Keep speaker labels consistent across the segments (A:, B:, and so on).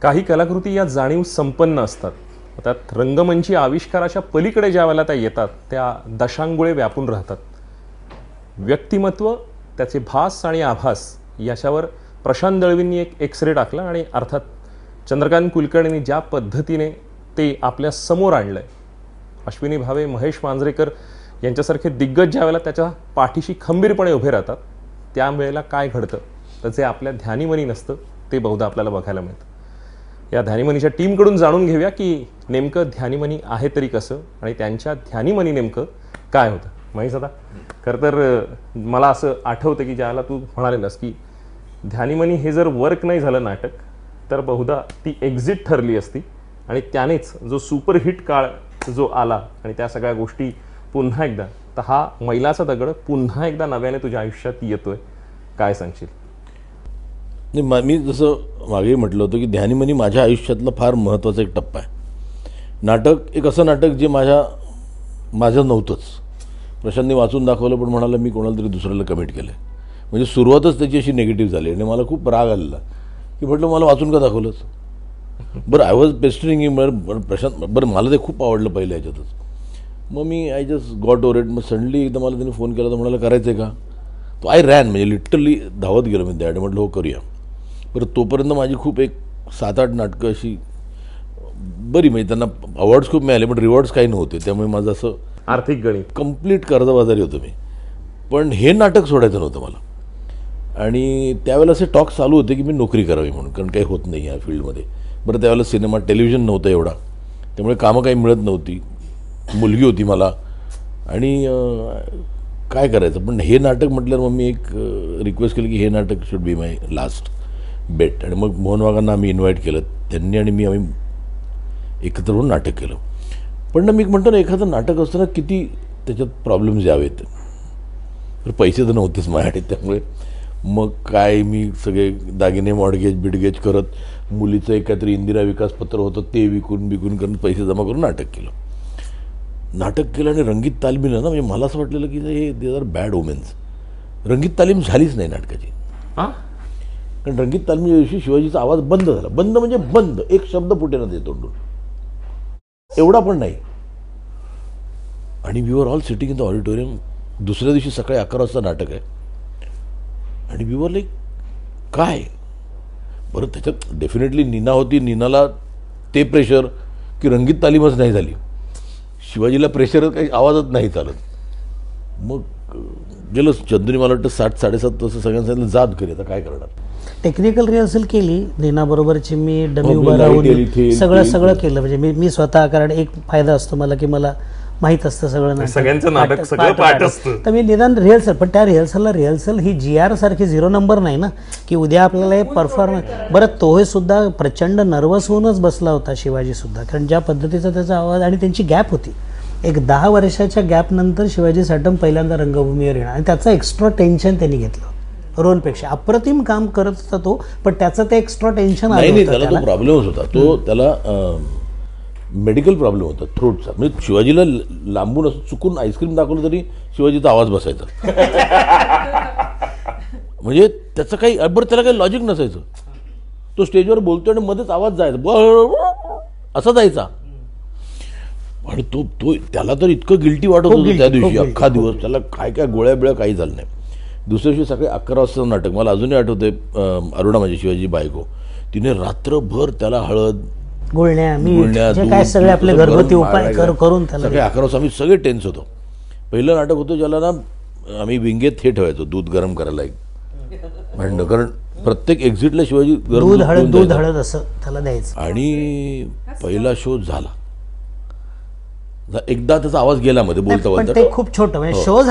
A: काही कलाकृती या जाणीव संपन्न असतात, त्यात रंगमंची आविष्काराच्या पलीकडे ज्या वेळेला त्या येतात त्या दशांगुळे व्यापून राहतात. व्यक्तिमत्व, त्याचे भास आणि आभास याच्यावर प्रशांत दळवींनी एक एक्सरे टाकला आणि अर्थात चंद्रकांत कुलकर्णींनी ज्या पद्धतीने ते आपल्या समोर आणलं आहे, अश्विनी भावे, महेश मांजरेकर यांच्यासारखे दिग्गज ज्या वेळेला त्याच्या पाठीशी खंबीरपणे उभे राहतात त्यावेळेला काय घडतं तर जे आपल्या ध्यानीमनी नसतं ते बहुधा आपल्याला बघायला मिळतं. या ध्यानीमनीच्या टीमकडून जाणून घेऊया की नेमकं ध्यानीमनी आहे तरी कसं आणि त्यांच्या ध्यानीमनी नेमकं काय होतं. महेश, आता खरं तर मला असं आठवतं की ज्याला तू म्हणालेलंस की ध्यानीमनी हे जर वर्क नाही झालं नाटक तर बहुधा ती एक्झिट ठरली असती आणि त्यानेच जो सुपरहिट काळ जो आला आणि त्या सगळ्या गोष्टी पुन्हा एकदा, तर हा मैलाचा दगड पुन्हा एकदा नव्याने तुझ्या आयुष्यात येतोय, काय सांगशील?
B: नाही, मी जसं मागे म्हटलं होतं की ध्यानीमनी माझ्या आयुष्यातला फार महत्त्वाचा एक टप्पा आहे. नाटक एक असं नाटक जे माझं नव्हतंच. प्रशांतने वाचून दाखवलं पण म्हणाला मी कोणाला तरी दुसऱ्याला कमिट केलं. म्हणजे सुरुवातच त्याची अशी निगेटिव्ह झाली आणि मला खूप राग आलेला की म्हटलं मला वाचून का दाखवलंच. बरं, I was pestering him. Prashant, बरं मला ते खूप आवडलं पहिलं याच्यातच. मग मी I just got over it. मग सडनली एकदा मला त्याने फोन केला तर म्हणाला करायचं आहे का. तो आय रॅन, म्हणजे लिटरली धावत गेलो मी त्या. म्हटलं हो करूया. बरं, तोपर्यंत माझी खूप एक 7-8 नाटकं अशी बरी, म्हणजे त्यांना अवॉर्ड्स खूप मिळाले पण रिवॉर्ड्स काही नव्हते. त्यामुळे माझं असं
A: आर्थिक गणित
B: कंप्लीट कर्जबाजारी होतो मी. पण हे नाटक सोडायचं नव्हतं मला. आणि त्यावेळेला असे टॉक चालू होते की मी नोकरी करावी म्हणून, कारण काही होत नाही या फील्डमध्ये. बरं, त्यावेळेला सिनेमा टेलिव्हिजन नव्हतं एवढा, त्यामुळे कामं काही मिळत नव्हती. मुलगी होती मला आणि काय करायचं. पण हे नाटक म्हटल्यावर मग मी एक रिक्वेस्ट केली की हे नाटक शुड बी माय लास्ट बेट. आणि मग मोहन वाघांना आम्ही इन्व्हाइट केलं. त्यांनी आणि मी आम्ही एकत्र होऊन नाटक केलं. पण ना मी म्हणतो ना, एखादं नाटक असताना किती त्याच्यात प्रॉब्लेम्स यावेत. तर पैसे तर नव्हतेच माझ्याकडे, त्यामुळे मग काय मी सगळे दागिने मॉडगेज बिडगेज करत मुलीचं एक काहीतरी इंदिरा विकास पत्र होतं ते विकून करून पैसे जमा करून नाटक केलं आणि रंगीत तालमीला ना, म्हणजे मला असं वाटलेलं की हे दे आर बॅड ओमेन्स. रंगीत तालीम झालीच नाही नाटकाची. कारण रंगीत तालमीच्या दिवशी शिवाजीचा आवाज बंद झाला. बंद म्हणजे बंद, एक शब्द फुटेना ते तोंडून, एवढा पण नाही. आणि we were all sitting in the auditorium. दुसऱ्या दिवशी सकाळी 11 वाजता नाटक आहे आणि वी वर लाईक काय. बरं, त्याच्यात डेफिनेटली नीना होती. नीनाला ते प्रेशर की रंगीत तालीमच नाही झाली. शिवाजीला प्रेशर, काही आवाजच नाही चालत. मग गेलो चंदुनी, मला वाटतं 7-7:30 तसं सगळ्यांना सांगितलं जात घरी, आता काय करणार.
C: टेक्निकल रिहर्सल केली नीना बरोबरची. मी डमी उभा राहून सगळं केलं. म्हणजे मी स्वतः, कारण एक फायदा असतो मला की मला माहीत असतं सगळं,
A: सगळ्यांचं नाटक सगळं पाठ असतं.
C: तर मी निदान रिहर्सल, पण त्या रिहर्सल ही GR सारखी 0 नंबर नाही ना की उद्या आपल्याला हे परफॉर्मन्स. बरं, तो सुद्धा प्रचंड नर्वस होऊनच बसला होता शिवाजी सुद्धा, कारण ज्या पद्धतीचा त्याचा आवाज आणि त्यांची गॅप होती. एक 10 वर्षाच्या गॅपनंतर शिवाजी साटम पहिल्यांदा रंगभूमीवर येणार आणि त्याचं एक्स्ट्रा टेन्शन त्यांनी घेतलं. रोलपेक्षा अप्रतिम काम करत होता तो, पण त्याचं ते एक्स्ट्रा टेन्शन
B: नाही, त्याला तो प्रॉब्लेमच होता. त्याला मेडिकल प्रॉब्लेम होता थ्रोटचा. म्हणजे शिवाजीला लांबून असं चुकून आईस्क्रीम दाखवलं तरी शिवाजीचा आवाज बसायचा. म्हणजे त्याचं काही, बरं त्याला काही लॉजिक नसायचं. तो स्टेजवर बोलतोय आणि मध्येच आवाज जायचा, असा जायचा. आणि तो त्याला तर इतकं गिल्टी वाटत होतं त्या दिवशी अख्खा दिवस. त्याला काय गोळ्या बिळ्या काही झालं नाही. दुसऱ्या दिवशी सकाळी 11 वाजता नाटक. मला अजूनही आठवते, अरुणा माझी शिवाजी बायको, तिने रात्रभर त्याला हळद
C: गुळण्या काय सगळे आपले घरगुती उपाय करून
B: सकाळी 11 वाजता आम्ही सगळे टेन्स होतो. पहिलं नाटक होतं ज्याला ना आम्ही विंगेत हे ठेवायचो दूध गरम करायला एक भांड, कारण प्रत्येक एक्झिटला शिवाजी
C: दूध हळद असं त्याला द्यायचं.
B: आणि पहिला शो झाला, एकदा त्याचा आवाज गेला मध्ये बोलता बोलता.
C: ते खूप छोटं, म्हणजे शो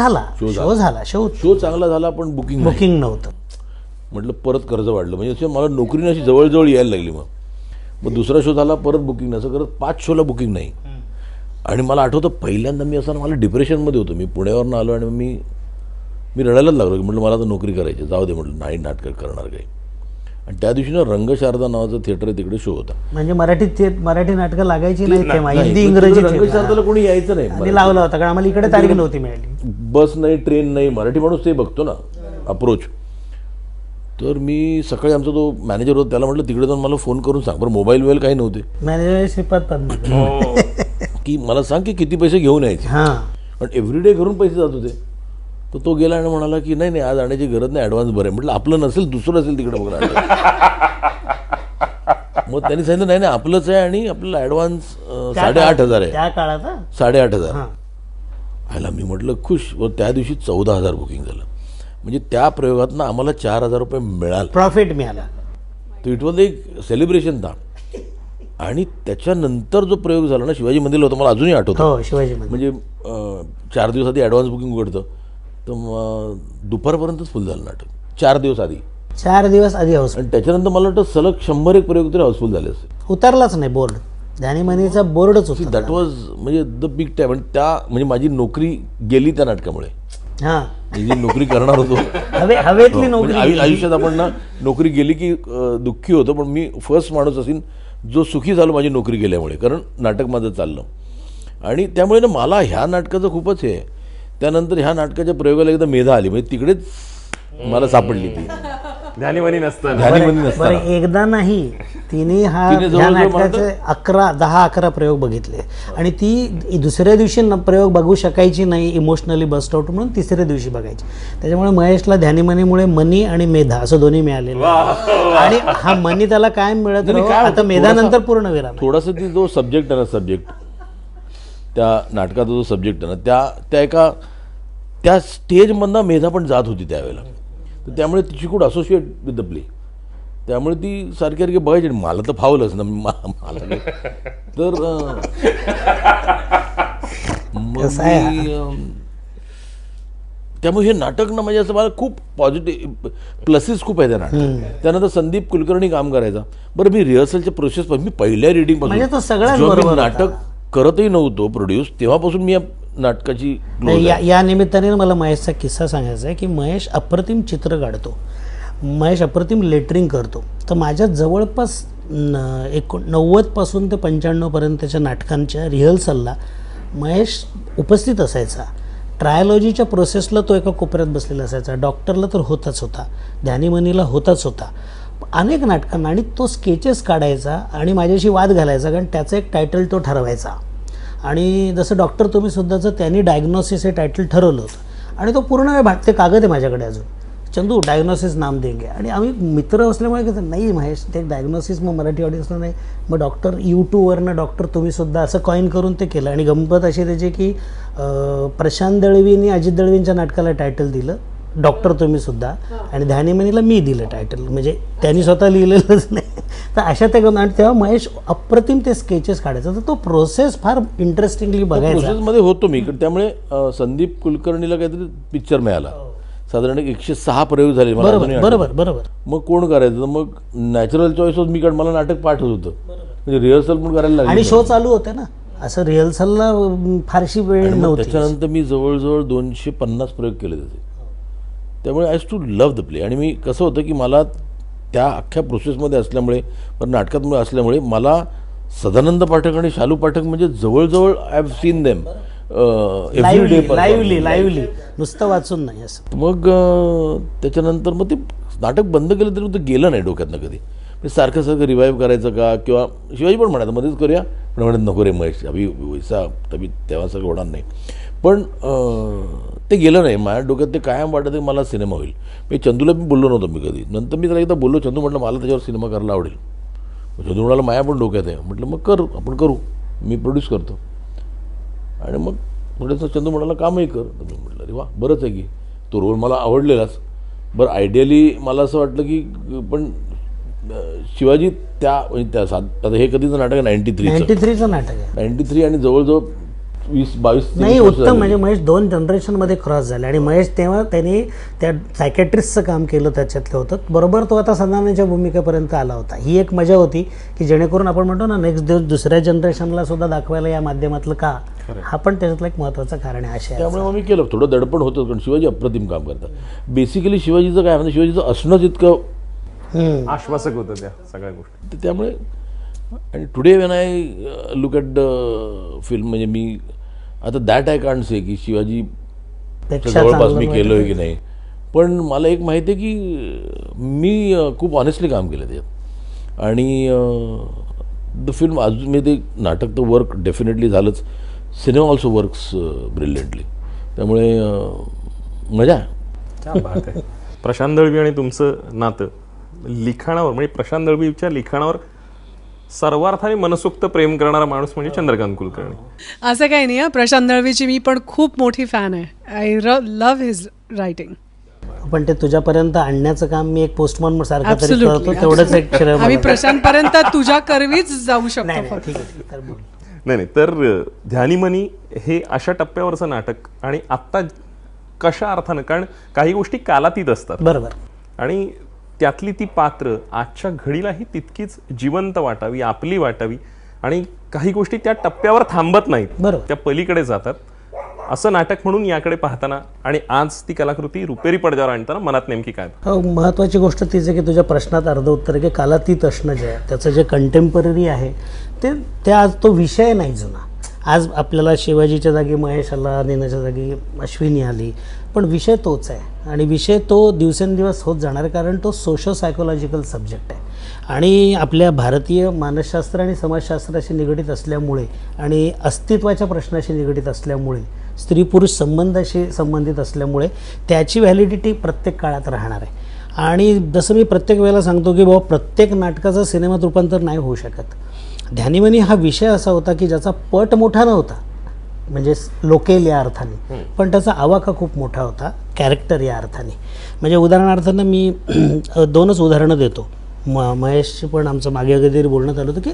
C: चांगला झाला पण बुकिंग नव्हतं.
B: म्हटलं परत कर्ज वाढलं. म्हणजे मला नोकरीने अशी जवळजवळ यायला लागली. मग दुसरा शो झाला, परत बुकिंग नसं करत 5 शोला बुकिंग नाही. आणि मला आठवतं पहिल्यांदा मी असं, मला डिप्रेशनमध्ये होतो. मी पुण्यावरून आलो आणि मी रडायलाच लागलो की म्हटलं मला तर नोकरी करायची, जाऊ दे म्हटलं, नाही नाटक करणार काही. आणि त्या दिवशी ना रंगशारदा नावाचं थिएटर आहे, तिकडे शो होता.
C: म्हणजे मराठी नाटकं लागायची नाही तेव्हा, हिंदी इंग्रजी.
B: रंगशारदाला कोणी यायचं नाही,
C: लावला होता कारण आम्हाला इकडे तारीख नव्हती मिळाली.
B: बस नाही, ट्रेन नाही, मराठी माणूस ते बघतो ना अप्रोच. तर मी सकाळी आमचा तो मॅनेजर होता त्याला म्हटलं तिकडे जाऊन मला फोन करून सांग, बरं मोबाईल काही नव्हते,
C: मॅनेजर श्रीपाद पद्माकर
B: की मला सांग की किती पैसे घेऊन यायचे,
C: हां
B: पण एव्हरीडे घरून पैसे जात होते. तर तो गेला आणि म्हणाला की नाही आज आणण्याची गरज नाही, ॲडव्हान्स बरं आहे. म्हटलं आपलं नसेल दुसरं असेल तिकडे बघा. मग त्यांनी सांगितलं नाही आपलंच आहे आणि आपल्याला ॲडव्हान्स 8,500 आहे,
C: त्या काळात
B: 8,500.
C: हां
B: आयला मी म्हटलं खुश. व त्या दिवशी 14,000 बुकिंग झालं. म्हणजे त्या प्रयोगातनं आम्हाला 4,000 रुपये मिळाले,
C: प्रॉफिट मिळाला.
B: तर इट वॉज एक सेलिब्रेशन था. आणि त्याच्यानंतर जो प्रयोग झाला ना शिवाजी मंदिरला होता, मला अजूनही आठवतं.
C: हो शिवाजी मंदिर.
B: म्हणजे 4 दिवस आधी ॲडव्हान्स बुकिंग उघडतं, तर मग दुपारपर्यंतच फुल झालं नाटक. 4 दिवस आधी,
C: 4 दिवस आधी हाऊस
B: आणि त्याच्यानंतर मला वाटतं सलग 100 एक प्रयोग तरी हाऊसफुल झाले असते.
C: उतरलाच नाही बोर्ड, ध्यानीमनीचा बोर्डच होता.
B: दॅट वॉज म्हणजे द बिग टाईम. आणि त्या म्हणजे माझी नोकरी गेली त्या नाटकामुळे.
C: हां
B: मी जी नोकरी करणार होतो
C: हवेतली नोकरी.
B: म्हणजे आयुष्यात आपण ना नोकरी गेली की दुःखी होतो, पण मी फर्स्ट माणूस असेल जो सुखी झालो माझी नोकरी गेल्यामुळे, कारण नाटक माझं चाललं. आणि त्यामुळे ना मला ह्या नाटकाचं खूपच हे आहे. त्यानंतर ह्या नाटकाच्या प्रयोगाला एकदा मेधा आली, म्हणजे तिकडेच मला सापडली ती
A: ध्यानीमनी नसतं.
B: ध्यानीमनी नसताना.
C: बरं एकदा नाही, तिने
B: तिने
C: ह्या
B: जवळजवळ
C: नाटकाचे 10-11 प्रयोग बघितले आणि ती दुसऱ्या दिवशी प्रयोग बघू शकायची नाही, इमोशनली बस्ट आउट म्हणून तिसऱ्या दिवशी बघायची. त्याच्यामुळे महेशला ध्यानीमनीमुळे मनी आणि मेधा असं दोन्ही मिळालेलं. आणि हा मनी त्याला कायम मिळत राहो. आता मेधानंतर पूर्ण विराम.
B: थोडासा ती जो सब्जेक्ट आहे ना, सब्जेक्ट त्या नाटकाचा जो सब्जेक्ट आहे ना, त्या एका त्या स्टेजमधनं मेधा पण जात होती त्यावेळेला. तर त्यामुळे तिची कुड असोसिएट विथ द प्ले, त्यामुळे ती सारखी सारखी बघायची. मला तर फावलंच ना, मला तर त्यामुळे हे नाटक ना म्हणजे असं मला खूप पॉझिटिव्ह प्लसेस खूप आहे त्या नाटक. त्यानंतर संदीप कुलकर्णी काम करायचा. बरं मी रिहर्सलच्या प्रोसेस मी पहिल्या रिडिंग
C: म्हणजे तो सगळ्याच
B: पासून
C: बरोबर
B: नाटक करतही नव्हतो प्रोड्यूस, तेव्हापासून मी या नाटकाची
C: या निमित्ताने मला महेशचा किस्सा सांगायचा आहे की महेश अप्रतिम चित्र काढतो, महेश अप्रतिम लेटरिंग करतो. तर माझ्या जवळपास 90 पासून ते 95 पर्यंतच्या नाटकांच्या रिहर्सलला महेश उपस्थित असायचा. ट्रायोलॉजीच्या प्रोसेसला तो एका कोपऱ्यात बसलेला असायचा, डॉक्टरला तर होताच होता, ध्यानीमनीला होताच होता, अनेक नाटकांना. आणि तो स्केचेस काढायचा आणि माझ्याशी वाद घालायचा, कारण त्याचं एक टायटल तो ठरवायचा. आणि जसं डॉक्टर तुम्ही सुद्धाचं त्यांनी डायग्नोसिस हे टायटल ठरवलं होतं आणि तो पूर्ण वेळ ते कागद आहे माझ्याकडे अजून, चंदू डायग्नोसिस नाम देंगे. आणि आम्ही मित्र असल्यामुळे कसं नाही महेश ते डायग्नोसिस मग मराठी ऑडियन्सला नाही, मग डॉक्टर यूट्यूबवरनं डॉक्टर तुम्ही सुद्धा असं कॉईन करून ते केलं. आणि गंमत अशी त्याची की प्रशांत दळवींनी अजित दळवींच्या नाटकाला टायटल दिलं डॉक्टर तुम्ही सुद्धा, आणि ध्यानीमनीला मी दिलं टायटल, म्हणजे त्यांनी स्वतः लिहिलेलंच नाही. तर अशा त्या आणि तेव्हा महेश अप्रतिम ते स्केचेस काढायचा. तर तो प्रोसेस फार इंटरेस्टिंगली बघायचा.
B: प्रोसेसमध्ये होतो मी. त्यामुळे संदीप कुलकर्णीला काहीतरी पिक्चर मिळाला, साधारण 106 प्रयोग झाले.
C: बरोबर बरोबर बरोबर.
B: मग कोण करायचं, मग नॅचरल चॉईस मी कारण मला नाटक पाठ होत होतं, म्हणजे रिहर्सल पण करायला लागली
C: आणि शो चालू होते ना, असं रिहर्सलला फारशी वेळ नव्हती.
B: त्याच्यानंतर मी जवळजवळ 250 प्रयोग केले त्याचे. त्यामुळे I too love the play. आणि मी कसं होतं की मला त्या अख्ख्या प्रोसेसमध्ये असल्यामुळे, पण नाटकात असल्यामुळे मला सदानंद पाठक आणि शालू पाठक म्हणजे जवळजवळ I have seen them
C: lively नुसतं वाचून नाही असं.
B: मग त्याच्यानंतर मग ते नाटक बंद केलं तरी ते गेलं नाही डोक्यातनं कधी. म्हणजे सारखं रिवाईव्ह करायचं का, किंवा शिवाजी पण म्हणायचं मध्येच करूया, पण म्हणत नको रे महेश अभि वैसा तभी तेव्हा सगळं होणार नाही. पण ते गेलं नाही माझ्या डोक्यात. ते कायम वाटत की मला सिनेमा होईल. मी चंदूला मी बोललो नव्हतो मी कधी. नंतर मी त्याला एकदा बोललो, चंदू म्हटलं मला त्याच्यावर सिनेमा करायला आवडेल. चंदू म्हणाला माया पण डोक्यात आहे. म्हटलं मग आपण करू, मी प्रोड्यूस करतो. आणि मग थोडंसं चंदू म्हणाला कामही कर. तर मी म्हटलं अरे वा बरंच आहे की तो रोल मला आवडलेलाच. बरं आयडियली मला असं वाटलं की पण शिवाजी आता हे कधीचं नाटक आहे
C: 93चं नाटक आहे
B: 93 आणि जवळजवळ 20-22
C: नाही उत्तम. म्हणजे महेश 2 जनरेशनमध्ये क्रॉस झाले. आणि महेश तेव्हा त्यांनी त्या सायकॅट्रिस्टचं काम केलं, त्याच्यातलं होतं बरोबर. तो आता सदानंदच्या भूमिकेपर्यंत आला होता. ही एक मजा होती की जेणेकरून आपण म्हणतो ना नेक्स्ट दिवस दुसऱ्या जनरेशनला सुद्धा दाखवायला या माध्यमातलं का, हा पण त्याच्यातलं एक महत्त्वाचं कारण आहे. अशा
B: त्यामुळे मग मी केलं. थोडं दडपण होतं कारण शिवाजी अप्रतिम काम करतात. बेसिकली शिवाजीचं काय म्हणजे शिवाजीचं असणंच इतकं
A: आश्वासक होतं त्या सगळ्या गोष्टी.
B: त्यामुळे आणि today when I look at the film, म्हणजे मी आता दॅट आय कांट से की शिवाजी जवळपास मी केलं आहे की नाही, पण मला एक माहिती आहे की मी खूप ऑनेस्टली काम केलं त्याच्यात आणि द फिल्म अजून मी ते नाटक तर वर्क डेफिनेटली झालंच, सिनेमा ऑल्सो वर्क्स ब्रिलियंटली. त्यामुळे मजा आहे.
A: क्या बात आहे. प्रशांत दळवी आणि तुमचं नातं लिखाणावर म्हणजे प्रशांत दळवीच्या लिखाणावर सर्वार्थाने मनसोक्त प्रेम करणारा माणूस म्हणजे चंद्रकांत कुलकर्णी.
D: असं काही नाही. प्रशांत दळवीची मी पण खूप मोठी फॅन आहे. I love his writing.
C: पण ते तुझ्यापर्यंत आणण्याचं काम मी एक पोस्टमन सारखं तरी
D: Absolutely,
C: करतो, तेवढंच एक श्रेय मला.
D: आम्ही प्रशांत पर्यंत तुझ्या करवीच जाऊ शकतो
C: नाही,
D: फक्त.
C: ठीक आहे, तर बोल.
A: नाही नाही, तर ध्यानीमनी हे अशा टप्प्यावरचं नाटक आणि आत्ता कशा अर्थानं, कारण काही गोष्टी कालातीत असतात
C: बरोबर.
A: आणि त्यातली ती पात्र आजच्या घडीलाही तितकीच जिवंत वाटावी, आपली वाटावी आणि काही गोष्टी त्या टप्प्यावर थांबत नाहीत,
C: बरोबर.
A: त्या पलीकडे जातात. असं नाटक म्हणून याकडे पाहताना आणि आज ती कलाकृती रुपेरी पडद्यावर आणताना मनात नेमकी काय?
C: महत्त्वाची गोष्ट तीच आहे की तुझ्या प्रश्नात अर्ध उत्तर की कालातीत असणं जे आहे त्याचं जे कंटेम्पररी आहे ते आज तो विषय नाही जुना. आज आपल्याला शिवाजीच्या जागी महेश आला, नेनाच्या जागी अश्विनी आली, पण विषय तोच आहे आणि विषय तो दिवसेंदिवस होत जाणार, कारण तो सोशो सायकोलॉजिकल सब्जेक्ट आहे आणि आपल्या भारतीय मानसशास्त्र आणि समाजशास्त्राशी निगडीत असल्यामुळे आणि अस्तित्वाच्या प्रश्नाशी निगडीत असल्यामुळे, स्त्री पुरुष संबंधाशी संबंधित असल्यामुळे त्याची व्हॅलिडिटी प्रत्येक काळात राहणार आहे. आणि जसं मी प्रत्येक वेळेला सांगतो की बाबा प्रत्येक नाटकाचं सिनेमात रूपांतर नाही होऊ शकत. ध्यानीमनी हा विषय असा होता की ज्याचा पट मोठा नव्हता, म्हणजे लोकेल या अर्थाने, पण त्याचा आवाका खूप मोठा होता कॅरेक्टर या अर्थाने. म्हणजे उदाहरणार्थानं मी 2च उदाहरणं देतो. महेशशी पण आमचं मागे कधीतरी बोलण्यात आलं होतं की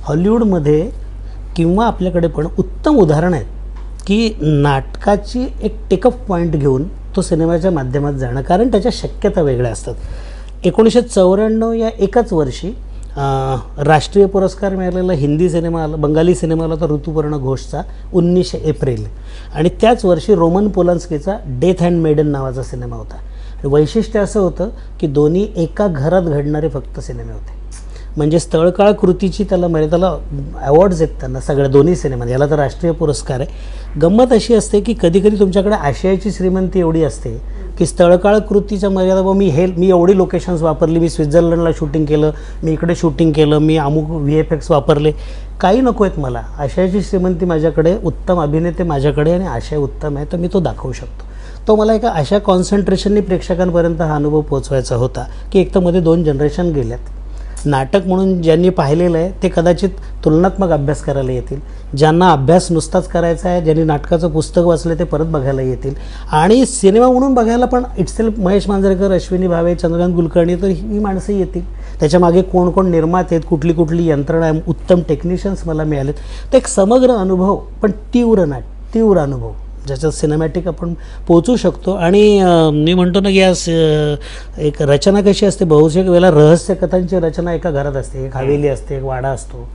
C: हॉलिवूडमध्ये किंवा आपल्याकडे पण उत्तम उदाहरण आहेत की नाटकाची एक टेकअप पॉईंट घेऊन तो सिनेमाच्या माध्यमात जाणं, कारण त्याच्या शक्यता वेगळ्या असतात. 1994 या एकाच वर्षी राष्ट्रीय पुरस्कार मिळालेला हिंदी सिनेमा आला, बंगाली सिनेमा आला तर ऋतुपर्ण घोषचा 19 एप्रिल, आणि त्याच वर्षी रोमन पोलान्स्कीचा डेथ अँड मेडन नावाचा सिनेमा होता. वैशिष्ट्य असं होतं की दोन्ही एका घरात घडणारे फक्त सिनेमे होते. म्हणजे स्थळकाळ कृतीची त्याला अवॉर्ड्स आहेत त्यांना सगळ्या दोन्ही सिनेमात. याला तर राष्ट्रीय पुरस्कार आहे. गंमत अशी असते की कधी कधी तुमच्याकडे आशयाची श्रीमंती एवढी असते की स्थळकाळ कृतीच्या मर्यादा, मी एवढी लोकेशन्स वापरली, मी स्वित्झर्लंडला शूटिंग केलं, मी इकडे शूटिंग केलं, मी अमुक VFX वापरले, काही नको आहेत मला. आशयाची श्रीमंती माझ्याकडे, उत्तम अभिनेते माझ्याकडे आणि आशय उत्तम आहे, तर मी तो दाखवू शकतो. तो मला एका अशा कॉन्सन्ट्रेशननी प्रेक्षकांपर्यंत हा अनुभव पोचवायचा होता की एक तर मध्ये 2 जनरेशन गेल्यात. नाटक म्हणून ज्यांनी पाहिलेलं आहे ते कदाचित तुलनात्मक अभ्यास करायला येतील, ज्यांना अभ्यास नुसताच करायचा आहे, ज्यांनी नाटकाचं पुस्तक वाचलं ते परत बघायला येतील, आणि सिनेमा म्हणून बघायला पण इटसेल्फ महेश मांजरेकर, अश्विनी भावे, चंद्रकांत कुलकर्णी, तर ही माणसं येतील. त्याच्यामागे कोण कोण निर्माते आहेत, कुठली कुठली यंत्रणा आहे, उत्तम टेक्निशियन्स मला मिळालेत. तर एक समग्र अनुभव, पण तीव्र अनुभव ज्याच्यात सिनेमॅटिक आपण पोचू शकतो. आणि मी म्हणतो ना की आज एक रचना कशी असते, बहुतेक वेळेला रहस्य कथांची रचना एका घरात असते, एक हवेली असते, एक वाडा असतो,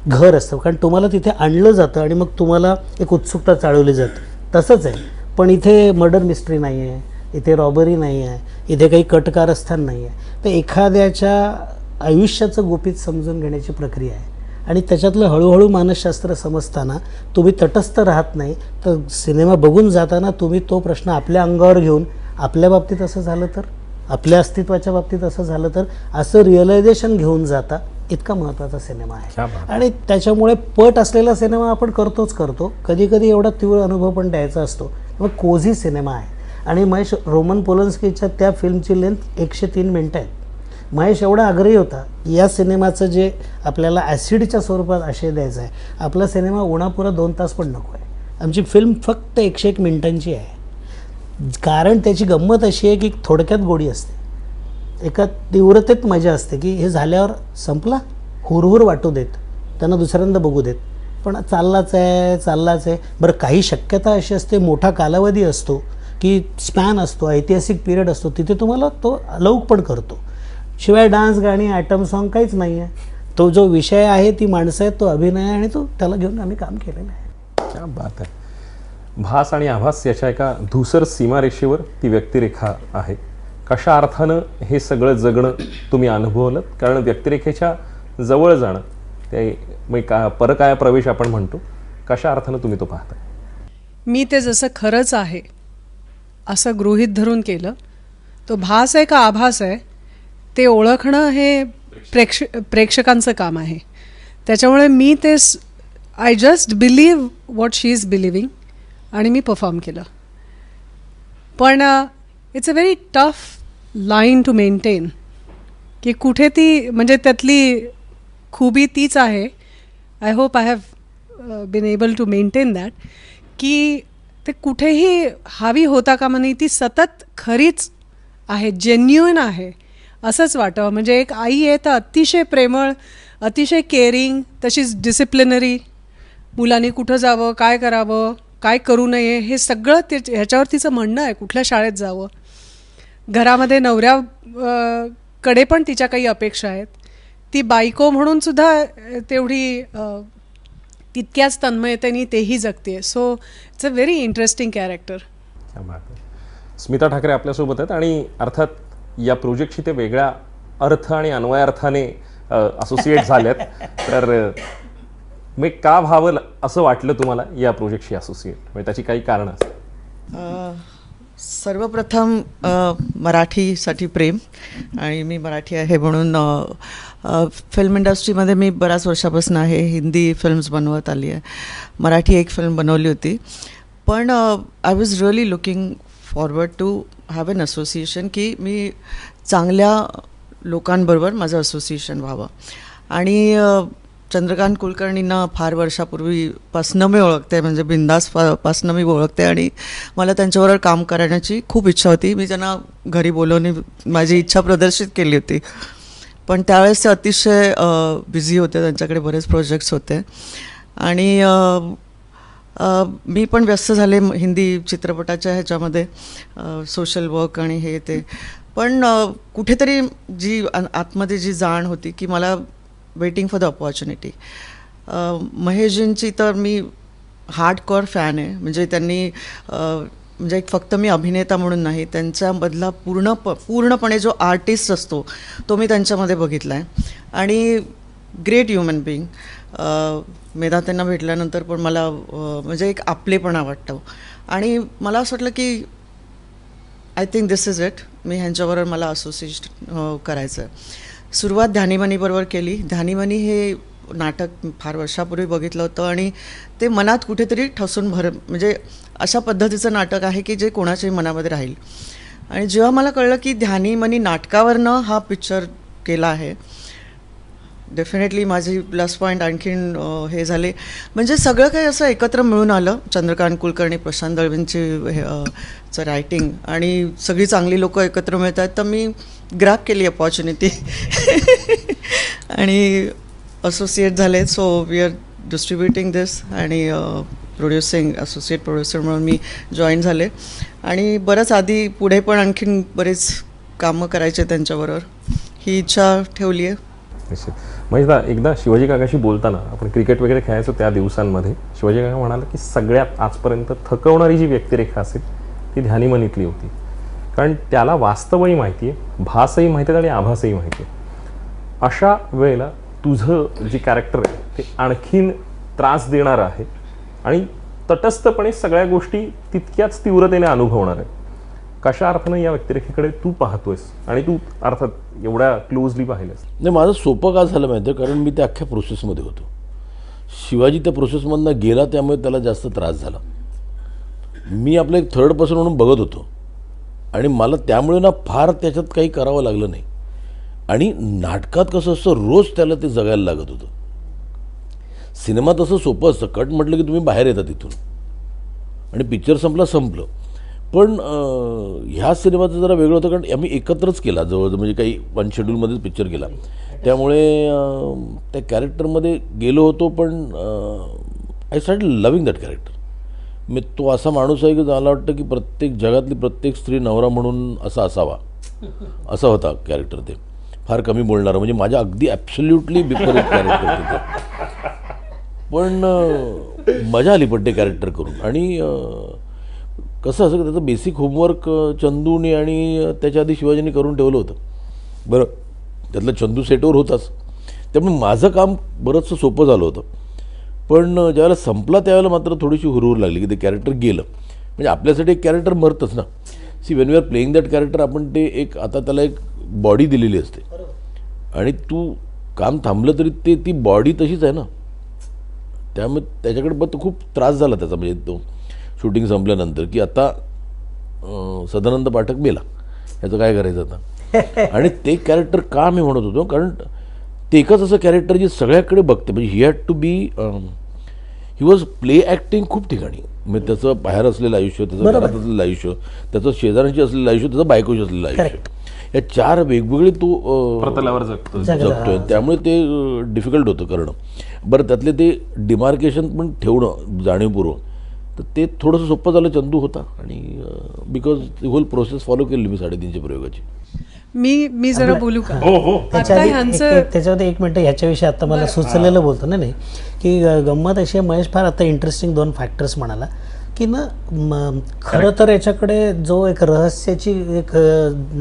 C: घर असतं, कारण तुम्हाला तिथे आणलं जातं आणि मग तुम्हाला एक उत्सुकता चाळवली जाते. तसंच आहे, पण इथे मर्डर मिस्ट्री नाही आहे, इथे रॉबरी नाही आहे, इथे काही कटकारस्थान नाही आहे. तर एखाद्याच्या आयुष्याचं गोपीत समजून घेण्याची प्रक्रिया आहे आणि त्याच्यातलं हळूहळू मानसशास्त्र समजताना तुम्ही तटस्थ राहत नाही, तर सिनेमा बघून जाताना तुम्ही तो प्रश्न आपल्या अंगावर घेऊन, आपल्या बाबतीत असं झालं तर, आपल्या अस्तित्वाच्या बाबतीत असं झालं तर, असं रिअलायझेशन घेऊन जाता. इतका महत्त्वाचा सिनेमा आहे आणि त्याच्यामुळे पट असलेला सिनेमा आपण करतो. कधी कधी एवढा तीव्र अनुभव पण द्यायचा असतो. मग कोझी सिनेमा आहे आणि महेश, रोमन पोलान्स्कीच्या त्या फिल्मची लेंथ 103 मिनटं आहे. महेश एवढा आग्रही होता या सिनेमाचं जे आपल्याला ॲसिडच्या स्वरूपात आशय द्यायचा आहे, आपला सिनेमा उणापुरा 2 तास पण नको आहे. आमची फिल्म फक्त 101 मिनिटांची आहे, कारण त्याची गंमत अशी आहे की थोडक्यात गोडी असते, एका तीव्रतेत मजा असते की हे झाल्यावर संपला, हुरहुर वाटू देत, त्यांना दुसऱ्यांदा बघू देत, पण चाललाच आहे. बरं, काही शक्यता अशी असते, मोठा कालावधी असतो की स्पॅन असतो, ऐतिहासिक पिरियड असतो, तिथे तुम्हाला तो अलाउक पण करतो. शिवाय डान्स, गाणी, ॲटम सॉन्ग काहीच नाही आहे. तो जो विषय आहे, ती माणसं आहेत, तो अभिनय आहे आणि तो त्याला घेऊन आम्ही काम केलेलं आहे.
A: क्या बात आहे. भास आणि आभास याच्या एका धूसर सीमारेषेवर ती व्यक्तिरेखा आहे. कशा अर्थानं हे सगळं जगणं तुम्ही अनुभवलं, कारण व्यक्तिरेखेच्या जवळ जाणं ते परकाया प्रवेश आपण म्हणतो, कशा अर्थानं तुम्ही तो पाहता?
D: मी ते जसं खरंच आहे असं गृहीत धरून केलं तो भास आहे का आभास आहे ते ओळखणं हे प्रेक्षकांचं काम आहे. त्याच्यामुळे मी ते I just believe what she is believing आणि मी परफॉर्म केलं. पण it's a very tough line to maintain की कुठे ती म्हणजे त्यातली खूबी तीच आहे. I hope I have been able to maintain that की ते कुठेही हवी होता कामा नाही, ती सतत खरीच आहे, जेन्युइन आहे असंच वाटावं. म्हणजे एक आई आहे तर अतिशय प्रेमळ, अतिशय केअरिंग, तशीच डिसिप्लिनरी, मुलांनी कुठं जावं, काय करावं, काय करू नये हे सगळं ह्याच्यावर तिचं म्हणणं आहे. कुठल्या शाळेत जावं, घरामध्ये नवऱ्याकडे पण तिच्या काही अपेक्षा आहेत. ती बायको म्हणून सुद्धा तेवढी तितक्याच तन्मयतेने तेही जगते. So it's a very interesting character.
A: Smita Thackeray आपल्यासोबत आहेत आणि अर्थात या प्रोजेक्टशी ते वेगळ्या अर्थ आणि अन्वयार्थाने असोसिएट झाल्यात. तर मग का व्हावं असं वाटलं तुम्हाला या प्रोजेक्टशी असोसिएट, म्हणजे त्याची काही कारणं असतात?
E: सर्वप्रथम मराठीसाठी प्रेम, आणि मी मराठी आहे म्हणून फिल्म इंडस्ट्रीमध्ये मी बऱ्याच वर्षापासून आहे. हिंदी फिल्म्स बनवत आली आहे, मराठी एक फिल्म बनवली होती. पण I was really looking forward to have an association, की मी चांगल्या लोकांबरोबर माझं असोसिएशन व्हावं. आणि चंद्रकांत कुलकर्णींना फार वर्षापूर्वीपासनं मी ओळखते, म्हणजे बिंदासपासनं मी ओळखते, आणि मला त्यांच्याबरोबर काम करण्याची खूप इच्छा होती. मी त्यांना घरी बोलवून माझी इच्छा प्रदर्शित केली होती. पण त्यावेळेस ते अतिशय बिझी होते, त्यांच्याकडे बरेच प्रोजेक्ट्स होते, आणि मी पण व्यस्त झाले हिंदी चित्रपटाच्या ह्याच्यामध्ये, सोशल वर्क आणि हे ते. पण कुठेतरी जी आतमध्ये जी जाण होती की मला वेटिंग फॉर द अपॉर्च्युनिटी. महेशजींची तर मी हार्डकोअर फॅन आहे. म्हणजे त्यांनी म्हणजे एक फक्त मी अभिनेता म्हणून नाही, त्यांच्यामधला पूर्णपणे जो आर्टिस्ट असतो तो मी त्यांच्यामध्ये बघितला आहे. आणि ग्रेट ह्युमन बिईंग. मेधा त्यांना भेटल्यानंतर पण मला म्हणजे एक आपलेपणा वाटतं. आणि मला असं वाटलं की I think this is it, मी ह्यांच्याबरोबर मला असोसिएट करायचं आहे. सुरुवात ध्यानीमनीबरोबर केली. ध्यानीमनी हे नाटक फार वर्षापूर्वी बघितलं होतं, आणि ते मनात कुठेतरी ठसून म्हणजे अशा पद्धतीचं नाटक आहे की जे कोणाच्याही मनामध्ये राहील. आणि जेव्हा मला कळलं की ध्यानीमनी नाटकावरनं हा पिक्चर केला आहे, डेफिनेटली माझी प्लस पॉईंट आणखीन हे झाले. म्हणजे सगळं काही असं एकत्र मिळून आलं. चंद्रकांत कुलकर्णी, प्रशांत दळवींची रायटिंग, आणि सगळी चांगली लोक एकत्र मिळत आहेत. तर मी ग्रॅब केली अपॉर्च्युनिटी आणि असोसिएट झाले. सो वी आर डिस्ट्रीब्युटिंग दिस आणि प्रोड्युसिंग, असोसिएट प्रोड्युसर म्हणून मी जॉईन झाले. आणि बरंच आधी पुढे पण आणखीन बरेच कामं करायचे त्यांच्याबरोबर ही इच्छा ठेवली आहे.
A: म्हणजे एकदा शिवाजी काकाशी बोलताना, आपण क्रिकेट वगैरे खेळायचो त्या दिवसांमध्ये, शिवाजी काका म्हणाला की सगळ्यात आजपर्यंत थकवणारी जी व्यक्तिरेखा असेल ती ध्यानीमनीतली होती. कारण त्याला वास्तवही माहिती आहे, भासही माहिती आहे आणि आभासही माहिती आहे. अशा वेळेला तुझं जे कॅरेक्टर आहे ते आणखीन त्रास देणारं आहे आणि तटस्थपणे सगळ्या गोष्टी तितक्याच तीव्रतेने अनुभवणार आहे. कशा अर्थानं या व्यक्तिरेखेकडे तू पाहतोयस आणि तू अर्थात एवढ्या क्लोजली पाहिलंस?
B: नाही, माझं सोपं का झालं माहिती आहे, कारण मी त्या अख्ख्या प्रोसेसमध्ये होतो. शिवाजी त्या प्रोसेसमधनं गेला, त्यामुळे त्याला जास्त त्रास झाला. मी आपलं एक थर्ड पर्सन म्हणून बघत होतो आणि मला त्यामुळे ना फार त्याच्यात काही करावं लागलं नाही. आणि नाटकात कसं असतं, रोज त्याला ते जगायला लागत होतं. सिनेमात असं सोपं असतं, कट म्हटलं की तुम्ही बाहेर येता तिथून आणि पिक्चर संपलं. पण ह्या सिनेमाचं जरा वेगळं होतं, कारण आम्ही एकत्रच केला जवळजवळ, म्हणजे काही वन शेड्यूलमध्येच पिक्चर केला. त्यामुळे त्या कॅरेक्टरमध्ये गेलो होतो. पण I started loving that character. मी तो असा माणूस आहे की मला वाटतं की प्रत्येक जगातली प्रत्येक स्त्री नवरा म्हणून असा असावा, असा होता कॅरेक्टर. ते फार कमी बोलणारं, म्हणजे माझ्या अगदी ॲब्सोल्युटली विपरीत कॅरेक्टर तिथे. पण मजा आली पण ते कॅरेक्टर करून. आणि कसं असं की त्याचं बेसिक होमवर्क चंदूने आणि त्याच्या आधी शिवाजीने करून ठेवलं होतं. बरं, त्यातलं चंदू सेटवर होताच, त्यामुळे माझं काम बरंचसं सोपं झालं होतं. पण ज्यावेळेला संपला त्यावेळेला मात्र थोडीशी हुरहुर लागली की ते कॅरेक्टर गेलं. म्हणजे आपल्यासाठी एक कॅरेक्टर मरतंच ना. See when you are playing that character आपण ते एक आता त्याला एक बॉडी दिलेली असते आणि तू काम थांबलं तरी ती बॉडी तशीच आहे ना. त्यामुळे त्याच्याकडे पण खूप त्रास झाला त्याचा, म्हणजे तो शूटिंग संपल्यानंतर की आता सदानंद पाठक मेला, ह्याचं काय करायचं आता. आणि ते कॅरेक्टर का मी म्हणत होतो, कारण ते एकच असं कॅरेक्टर जे सगळ्याकडे बघते, म्हणजे he had to be he was play acting खूप ठिकाणी. म्हणजे त्याचं बाहेर असलेलं आयुष्य, त्याचं घरात असलेलं आयुष्य, त्याचं शेजाऱ्यांशी असलेलं आयुष्य, त्याचं बायकोशी असलेलं आयुष्य, या 4 वेगवेगळे तो
A: प्रतलावर
B: जगतोय. त्यामुळे ते डिफिकल्ट होतं करणं. बरं त्यातले ते डिमार्केशन पण ठेवणं जाणीवपूर्वक, तर ते थोडंसं सोपं झालं. चंदू होता आणि बिकॉज ती होल प्रोसेस फॉलो केली मी 350 प्रयोगाची.
D: मी जरा बोलू का?
C: त्याच्यामध्ये 1 मिनिट ह्याच्याविषयी आता मला सुचलेलं बोलतो ना, नाही की गंमत अशी आहे, महेश फार आता इंटरेस्टिंग 2 फॅक्टर्स म्हणाला की ना, खरं तर याच्याकडे जो एक रहस्याची एक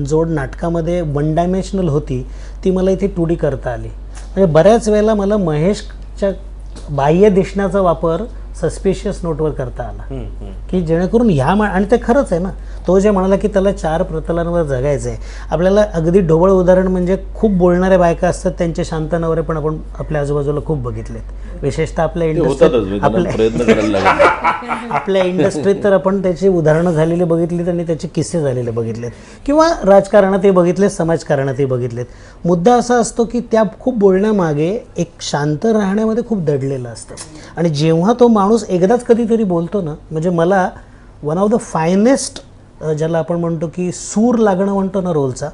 C: जोड नाटकामध्ये 1 डायमेन्शनल होती, ती मला इथे 2D करता आली. म्हणजे बऱ्याच वेळेला मला महेशच्या बाह्य दिसण्याचा वापर सस्पिशियस नोटवर करता आला, की जेणेकरून ह्या आणि ते खरंच आहे ना, तो जे म्हणाला की त्याला 4 प्रतलांवर जगायचं आहे. आपल्याला अगदी ढोबळ उदाहरण म्हणजे खूप बोलणाऱ्या बायका असतात, त्यांचे शांत नवरे पण आपण आपल्या आजूबाजूला खूप बघितलेत, विशेषतः आपल्या इंडस्ट्रीत. आपल्या इंडस्ट्रीत तर आपण त्याची उदाहरणं झालेली बघितलीत आणि त्याचे किस्से झालेले बघितलेत, किंवा राजकारणातही बघितलेत, समाजकारणातही बघितलेत. मुद्दा असा असतो की त्या खूप बोलण्यामागे एक शांत राहण्यामध्ये खूप दडलेलं असतं. आणि जेव्हा तो माणूस एकदाच कधीतरी बोलतो ना, म्हणजे मला वन ऑफ द फायनेस्ट, ज्याला आपण म्हणतो की सूर लागणं म्हणतो ना रोलचा,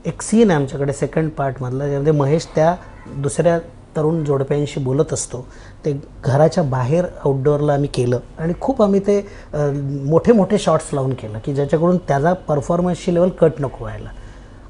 C: एक सीन आहे आमच्याकडे 2nd पार्टमधला, ज्यामध्ये महेश त्या दुसऱ्या तरुण जोडप्यांशी बोलत असतो. ते घराच्या बाहेर आउटडोअरला आम्ही केलं आणि खूप आम्ही ते मोठे मोठे शॉट्स लावून केलं की ज्याच्याकडून त्याला परफॉर्मन्सची लेवल कट नको व्हायला.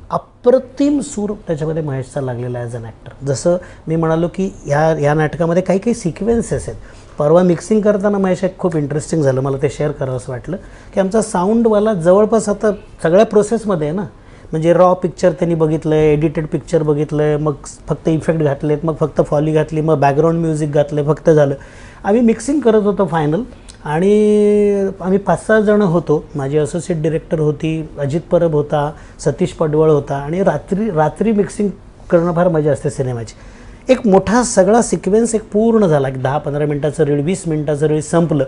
C: अप्रतिम सूर त्याच्यामध्ये महेशचा लागलेला ॲज अन ॲक्टर. जसं मी म्हणालो की या नाटकामध्ये काही काही सिक्वेन्सेस आहेत. परवा मिक्सिंग करताना महेश एक खूप इंटरेस्टिंग झालं, मला ते शेअर करावं असं वाटलं की आमचा साऊंडवाला जवळपास आता सगळ्या प्रोसेसमध्ये आहे ना, म्हणजे रॉ पिक्चर त्यांनी बघितलं आहे, एडिटेड पिक्चर बघितलं आहे, मग फक्त इफेक्ट घातलेत, मग फक्त फॉली घातली, मग बॅकग्राऊंड म्युझिक घातलं, फक्त झालं. आम्ही मिक्सिंग करत होतो फायनल, आणि आम्ही 5-6 जणं होतो. माझी असोसिएट डिरेक्टर होती, अजित परब होता, सतीश पडवळ होता. आणि रात्री मिक्सिंग करणं फार मजा असते सिनेमाची. एक मोठा सगळा सिक्वेन्स एक पूर्ण झाला, एक 10-15 मिनटाचं रीळ, 20 मिनटाचं रीळ संपलं,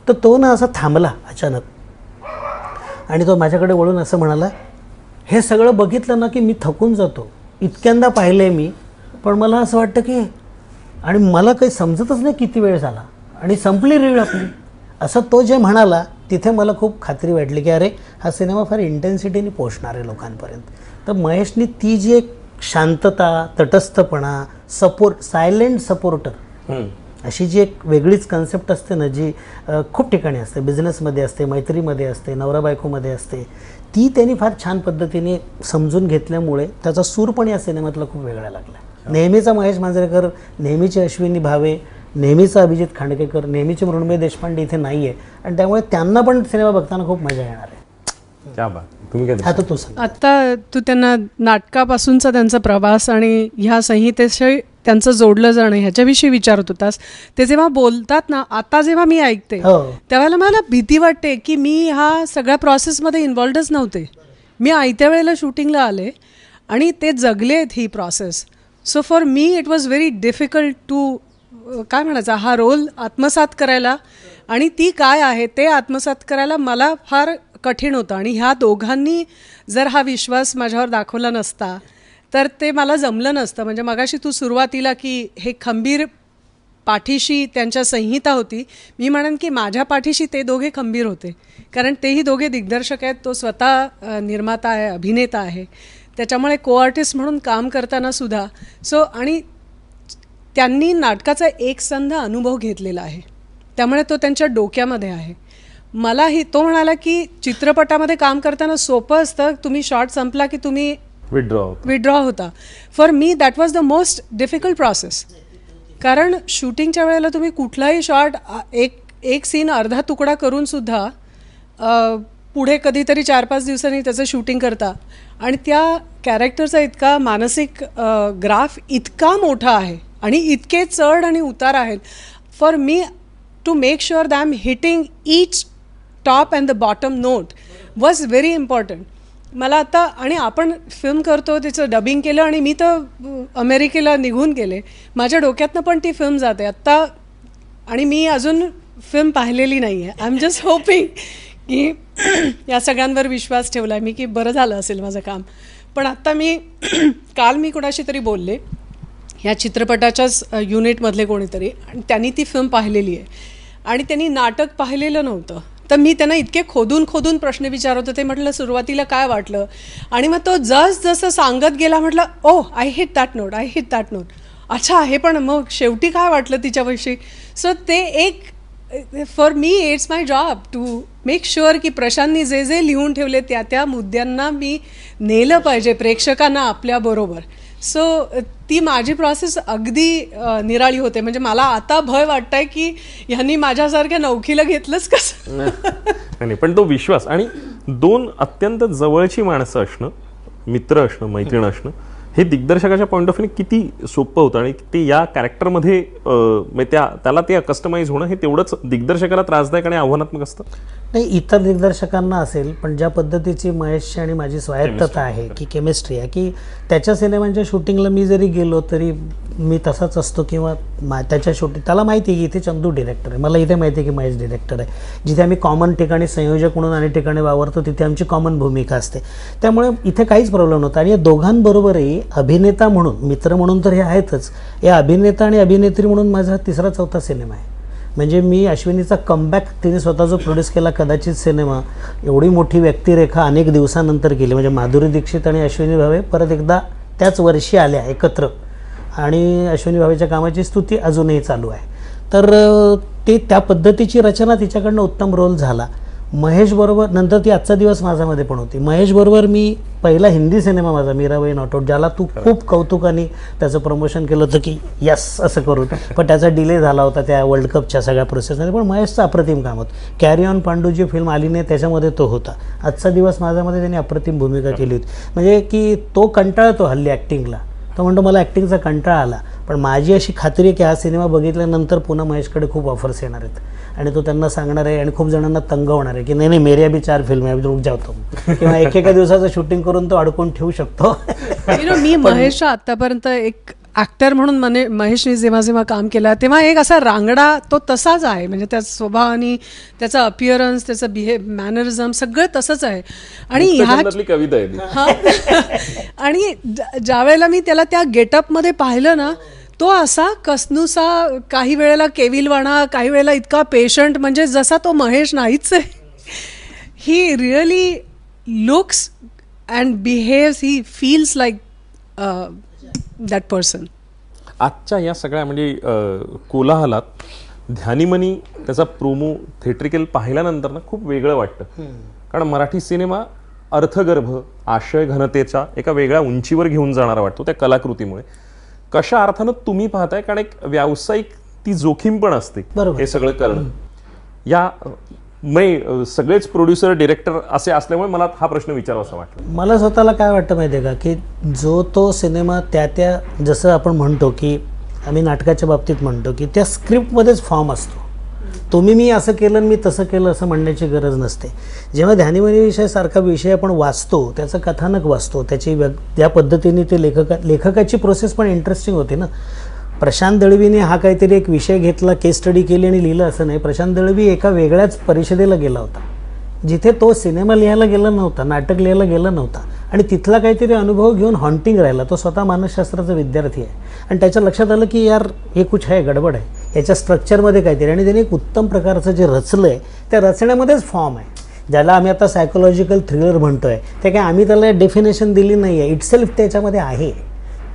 C: तर तो ना असा थांबला अचानक, आणि तो माझ्याकडे वळून असं म्हणाला, हे सगळं बघितलं ना की मी थकून जातो, इतक्यांदा पाहिलं आहे मी, पण मला असं वाटतं की, आणि मला काही समजतच नाही किती वेळ झाला आणि संपली रीळ आपली, असं तो जे म्हणाला, तिथे मला खूप खात्री वाटली की अरे हा सिनेमा फार इंटेन्सिटीने पोचणार आहे लोकांपर्यंत. तर महेशनी ती जी एक शांतता, तटस्थपणा, सपोर्ट, सायलेंट सपोर्टर, अशी जी एक वेगळीच कन्सेप्ट असते ना, जी खूप ठिकाणी असते, बिझनेसमध्ये असते, मैत्रीमध्ये असते, नवरा बायकोमध्ये असते, ती त्यांनी फार छान पद्धतीने समजून घेतल्यामुळे त्याचा सूर पण या सिनेमातला खूप वेगळा लागला. नेहमीचा महेश मांजरेकर, नेहमीची अश्विनी भावे, नेहमीचा अभिजित खांडकेकर, नेहमीचे मृण्मय देशपांडे इथे नाही आहे, आणि त्यामुळे त्यांना पण सिनेमा बघताना खूप मजा येणार आहे.
A: क्या बात. तुम्ही काय
C: आता तू सांग.
D: आता तू त्यांना नाटकापासूनचा त्यांचा प्रवास आणि ह्या संहितेशी त्यांचं जोडलं जाणं ह्याच्याविषयी विचारत होतास. ते जेव्हा बोलतात ना, आता जेव्हा मी ऐकते त्यावेळेला मला भीती वाटते की मी ह्या सगळ्या प्रोसेसमध्ये इन्व्हॉल्वच नव्हते. मी आयत्या वेळेला शूटिंगला आले आणि ते जगलेत ही process. So for me it was very difficult to, काय म्हणायचं, हा रोल आत्मसात करायला आणि ती काय आहे ते आत्मसात करायला मला फार कठीण होतं. आणि ह्या दोघांनी जर हा विश्वास माझ्यावर दाखवला नसता तर ते मला जमलं नसतं. म्हणजे मगाशी तू सुरुवातीला की हे खंबीर पाठीशी त्यांच्या संहिता होती, मी म्हणेन की माझ्या पाठीशी ते दोघे खंबीर होते, कारण तेही दोघे दिग्दर्शक आहेत, तो स्वतः निर्माता आहे, अभिनेता आहे, त्याच्यामुळे को आर्टिस्ट म्हणून काम करताना सुद्धा. सो आणि त्यांनी नाटकाचा एकसंध अनुभव घेतलेला आहे, त्यामुळे तो त्यांच्या डोक्यामध्ये आहे. मलाही तो म्हणाला की चित्रपटामध्ये काम करताना सोपं असतं, तुम्ही शॉट संपला की तुम्ही विड्रॉ होता. For me that was the most difficult process, कारण शूटिंगच्या वेळेला तुम्ही कुठलाही शॉट एक सीन अर्धा तुकडा करून सुद्धा पुढे कधीतरी 4-5 दिवसांनी त्याचं शूटिंग करता, आणि त्या कॅरेक्टरचा इतका मानसिक ग्राफ इतका मोठा आहे आणि इतके चढ आणि उतार आहेत. For me to make sure that I am hitting each top and the bottom note, was very important. मला आता आणि आपण फिल्म करतो, तिचं डबिंग केलं आणि मी तर अमेरिकेला निघून गेले. माझ्या डोक्यातनं पण ती फिल्म जाते आत्ता आणि मी अजून फिल्म पाहिलेली नाही आहे. आय एम जस्ट होपिंग की या सगळ्यांवर विश्वास ठेवला आहे मी की बरं झालं असेल माझं काम. पण आत्ता काल मी कोणाशी तरी बोलले ह्या चित्रपटाच्याच युनिटमधले कोणीतरी, आणि त्यांनी ती फिल्म पाहिलेली आहे आणि त्यांनी नाटक पाहिलेलं नव्हतं. तर मी त्यांना इतके खोदून प्रश्न विचारत होते. म्हटलं सुरुवातीला काय वाटलं, आणि मग तो जसं सांगत गेला म्हटलं oh I hit that note, I hit that note. अच्छा हे पण मग शेवटी काय वाटलं तिच्याविषयी. सो ते एक for me it's my job to make sure की प्रशांतनी जे जे लिहून ठेवले त्या मुद्द्यांना मी नेलं पाहिजे प्रेक्षकांना आपल्याबरोबर. सो ती माझी प्रोसेस अगदी निराळी होते. म्हणजे मला आता भय वाटतंय की ह्यांनी माझ्यासारख्या नौकीला घेतलंच कसं.
A: नाही, पण तो विश्वास आणि दोन अत्यंत जवळची माणसं असणं, मित्र असणं, मैत्रीण असणं, हे दिग्दर्शकाच्या पॉईंट ऑफ व्ह्यू किती सोपं होतं. आणि ते या कॅरेक्टरमध्ये त्याला ते कस्टमाइज होणं हे तेवढंच दिग्दर्शकाला त्रासदायक आणि आव्हानात्मक असतं.
C: नाही, इतर दिग्दर्शकांना असेल, पण ज्या पद्धतीची महेशची आणि माझी स्वायत्तता आहे की केमिस्ट्री आहे की त्याच्या सिनेमांच्या शूटिंगला मी जरी गेलो तरी मी तसाच असतो, किंवा त्याच्या शूटिंग त्याला माहिती आहे की इथे चंदू डिरेक्टर आहे, मला इथे माहिती आहे की महेश डिरेक्टर आहे. जिथे आम्ही कॉमन ठिकाणी संयोजक म्हणून अनेक ठिकाणी वावरतो तिथे आमची कॉमन भूमिका असते. त्यामुळे इथे काहीच प्रॉब्लेम नव्हता. आणि या दोघांबरोबरही अभिनेता म्हणून, मित्र म्हणून तर हे आहेतच, या अभिनेता आणि अभिनेत्री म्हणून माझा 3रा-4था सिनेमा आहे. म्हणजे मी अश्विनीचा कमबॅक तिने स्वतः जो प्रोड्यूस केला कदाचित सिनेमा, एवढी मोठी व्यक्तिरेखा अनेक दिवसानंतर केली. म्हणजे माधुरी दीक्षित आणि अश्विनी भावे परत एकदा त्याच वर्षी आल्या एकत्र, आणि अश्विनी भावेच्या कामाची स्तुती अजूनही चालू आहे. तर ते त्या पद्धतीची रचना तिच्याकडनं उत्तम रोल झाला. महेश बरोबर नंतर ती आजचा दिवस माझ्यामध्ये पण होती. महेश बरोबर मी पहिला हिंदी सिनेमा माझा मीराबाई नॉट आउट, ज्याला तू खूप कौतुकाने त्याचं प्रमोशन केलं होतं की यस असं करून, पण त्याचा डिले झाला होता त्या वर्ल्ड कपच्या सगळ्या प्रोसेसमध्ये. पण महेशचं अप्रतिम काम होतं. कॅरी ऑन पांडू जी फिल्म आली नाही त्याच्यामध्ये तो होता. आजचा दिवस माझ्यामध्ये त्यांनी अप्रतिम भूमिका केली होती. म्हणजे की तो कंटाळतो हल्ली ॲक्टिंगला, तो म्हणतो मला ॲक्टिंगचा कंटाळा आला. पण माझी अशी खात्री आहे की हा सिनेमा बघितल्यानंतर पुन्हा महेशकडे खूप ऑफर्स येणार आहेत आणि तो त्यांना सांगणार आहे आणि खूप जणांना तंगवणार आहे की नाही मेरी अभी 4 फिल्म आहे, रुक जातो, किंवा एकेका दिवसाचं शूटिंग करून तो अडकून ठेवू शकतो.
D: मी महेशच्या आतापर्यंत एक ॲक्टर म्हणून महेशने जेव्हा काम केलं तेव्हा एक असा रांगडा तो तसाच आहे. म्हणजे त्या स्वभावाने त्याचा अपिअरन्स, त्याचं मॅनरिझम सगळं तसंच आहे. आणि ह्या
A: कविता आहे.
D: आणि ज्या वेळेला मी त्याला त्या गेटअपमध्ये पाहिलं ना, तो असा कसनुसा, काही वेळेला केविलवाणा, काही वेळेला इतका पेशंट, म्हणजे जसा तो महेश नाहीच आहे. ही really looks and behaves, he feels like that person.
A: आजच्या या सगळ्या म्हणजे कोलाहलात ध्यानीमनी त्याचा प्रोमो थिएट्रिकल पाहिल्यानंतर ना खूप वेगळं वाटतं. कारण मराठी सिनेमा अर्थगर्भ, आशय घनतेच्या एका वेगळ्या उंचीवर घेऊन जाणारा वाटतो त्या कलाकृतीमुळे. कशा अर्थानं तुम्ही पाहताय, कारण एक व्यावसायिक ती जोखीम पण असते हे सगळं करणं. या सगळेच प्रोड्युसर डिरेक्टर असे असल्यामुळे मला हा प्रश्न विचारावासा वाटला.
C: मला स्वतःला काय वाटतं माहिती आहे का, की जो तो सिनेमा त्या जसं आपण म्हणतो की आम्ही नाटकाच्या बाबतीत म्हणतो की त्या स्क्रिप्टमध्येच फॉर्म असतो. तुम्ही मी असं केलं आणि मी तसं केलं असं म्हणण्याची गरज नसते. जेव्हा ध्यानीमनी विषयासारखा विषय आपण वाचतो, त्याचं कथानक वाचतो, त्याची त्या पद्धतीने ते लेखकाची प्रोसेस पण इंटरेस्टिंग होते ना. प्रशांत दळवीने हा काहीतरी एक विषय घेतला, केस स्टडी केली आणि लिहिलं असं नाही. प्रशांत दळवी एका वेगळ्याच परिषदेला गेला होता जिथे तो सिनेमा लिहायला गेला नव्हता, नाटक लिहायला गेला नव्हता, आणि तिथला काहीतरी अनुभव घेऊन हॉन्टिंग राहिला. तो स्वतः मानसशास्त्राचा विद्यार्थी आहे आणि त्याच्या लक्षात आलं की यार हे कुछ आहे, गडबड आहे याच्या स्ट्रक्चरमध्ये काहीतरी. आणि त्याने एक उत्तम प्रकारचं जे रचलं आहे त्या रचण्यामध्येच फॉर्म आहे, ज्याला आम्ही आता सायकोलॉजिकल थ्रिलर म्हणतोय. ते काय आम्ही त्याला डेफिनेशन दिली नाही आहे, इटसेल्फ त्याच्यामध्ये आहे.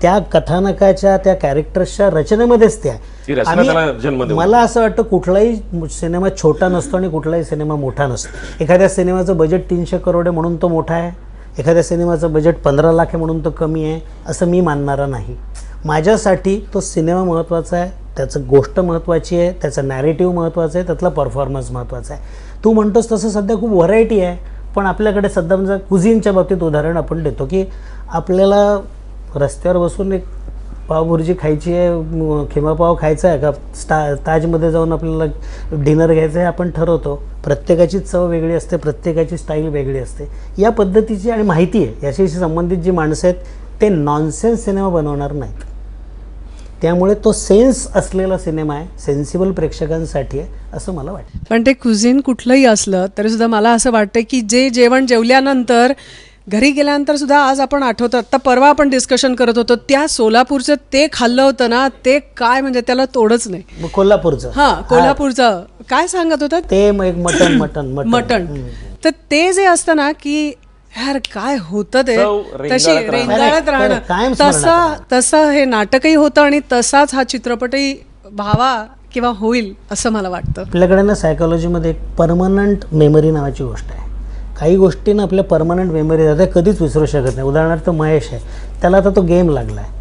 C: त्या कथानकाच्या, त्या कॅरेक्टर्सच्या रचनेमध्येच त्या. मला असं वाटतं कुठलाही सिनेमा छोटा नसतो आणि कुठलाही सिनेमा मोठा नसतो. एखाद्या सिनेमाचं बजेट 300 करोड आहे म्हणून तो मोठा आहे, एखाद्या सिनेमाचं बजेट 15 लाख आहे म्हणून तो कमी आहे असं मी मानणारा नाही. माझ्यासाठी तो सिनेमा महत्त्वाचा आहे, त्याचं गोष्ट महत्त्वाची आहे, त्याचं नॅरेटिव्ह महत्त्वाचं आहे, त्यातला परफॉर्मन्स महत्त्वाचा आहे. तू म्हणतोस तसं सध्या खूप व्हरायटी आहे, पण आपल्याकडे सध्या म्हणजे कुझिनच्या बाबतीत उदाहरण आपण देतो की आपल्याला रस्त्यावर बसून एक पावभुर्जी खायची आहे, खिमापाव खायचा आहे का, ताजमध्ये जाऊन आपल्याला डिनर घ्यायचं आहे, आपण ठरवतो. प्रत्येकाची चव वेगळी असते, प्रत्येकाची स्टाईल वेगळी असते. या पद्धतीची आणि माहिती आहे याच्याशी संबंधित जी माणसं आहेत ते नॉनसेन्स सिनेमा बनवणार नाहीत. त्यामुळे तो सेन्स असलेला सिनेमा आहे, सेन्सिबल प्रेक्षकांसाठी आहे असं मला वाटतं.
D: पण ते कुझिन कुठलंही असलं तरी सुद्धा मला असं वाटतं की जे जेवण जेवल्यानंतर घरी गेल्यानंतर सुद्धा आज आपण आठवतो, आत्ता परवा आपण डिस्कशन करत होतो, त्या सोलापूरचं ते खाल्लं होतं ना, ते काय म्हणजे त्याला तोडच नाही.
C: मग कोल्हापूरचं,
D: हां कोल्हापूरचं काय सांगत होतात
C: ते एक मटण
D: तर ते जे असतं ना की यार काय होतं ते,
A: चव
D: तशी
A: रेंगाळत
D: रेंगाळत
C: राहणं. कायम
D: राहणं, तसं हे नाटकही होतं आणि तसाच हा चित्रपटही व्हावा किंवा होईल असं मला वाटतं.
C: आपल्याकडे ना सायकोलॉजीमध्ये एक परमनंट मेमरी नावाची गोष्ट आहे. काही गोष्टी ना आपल्या परमनंट मेमरी जाते, कधीच विसरू शकत नाही. उदाहरणार्थ महेश आहे, त्याला आता तो गेम लागला आहे,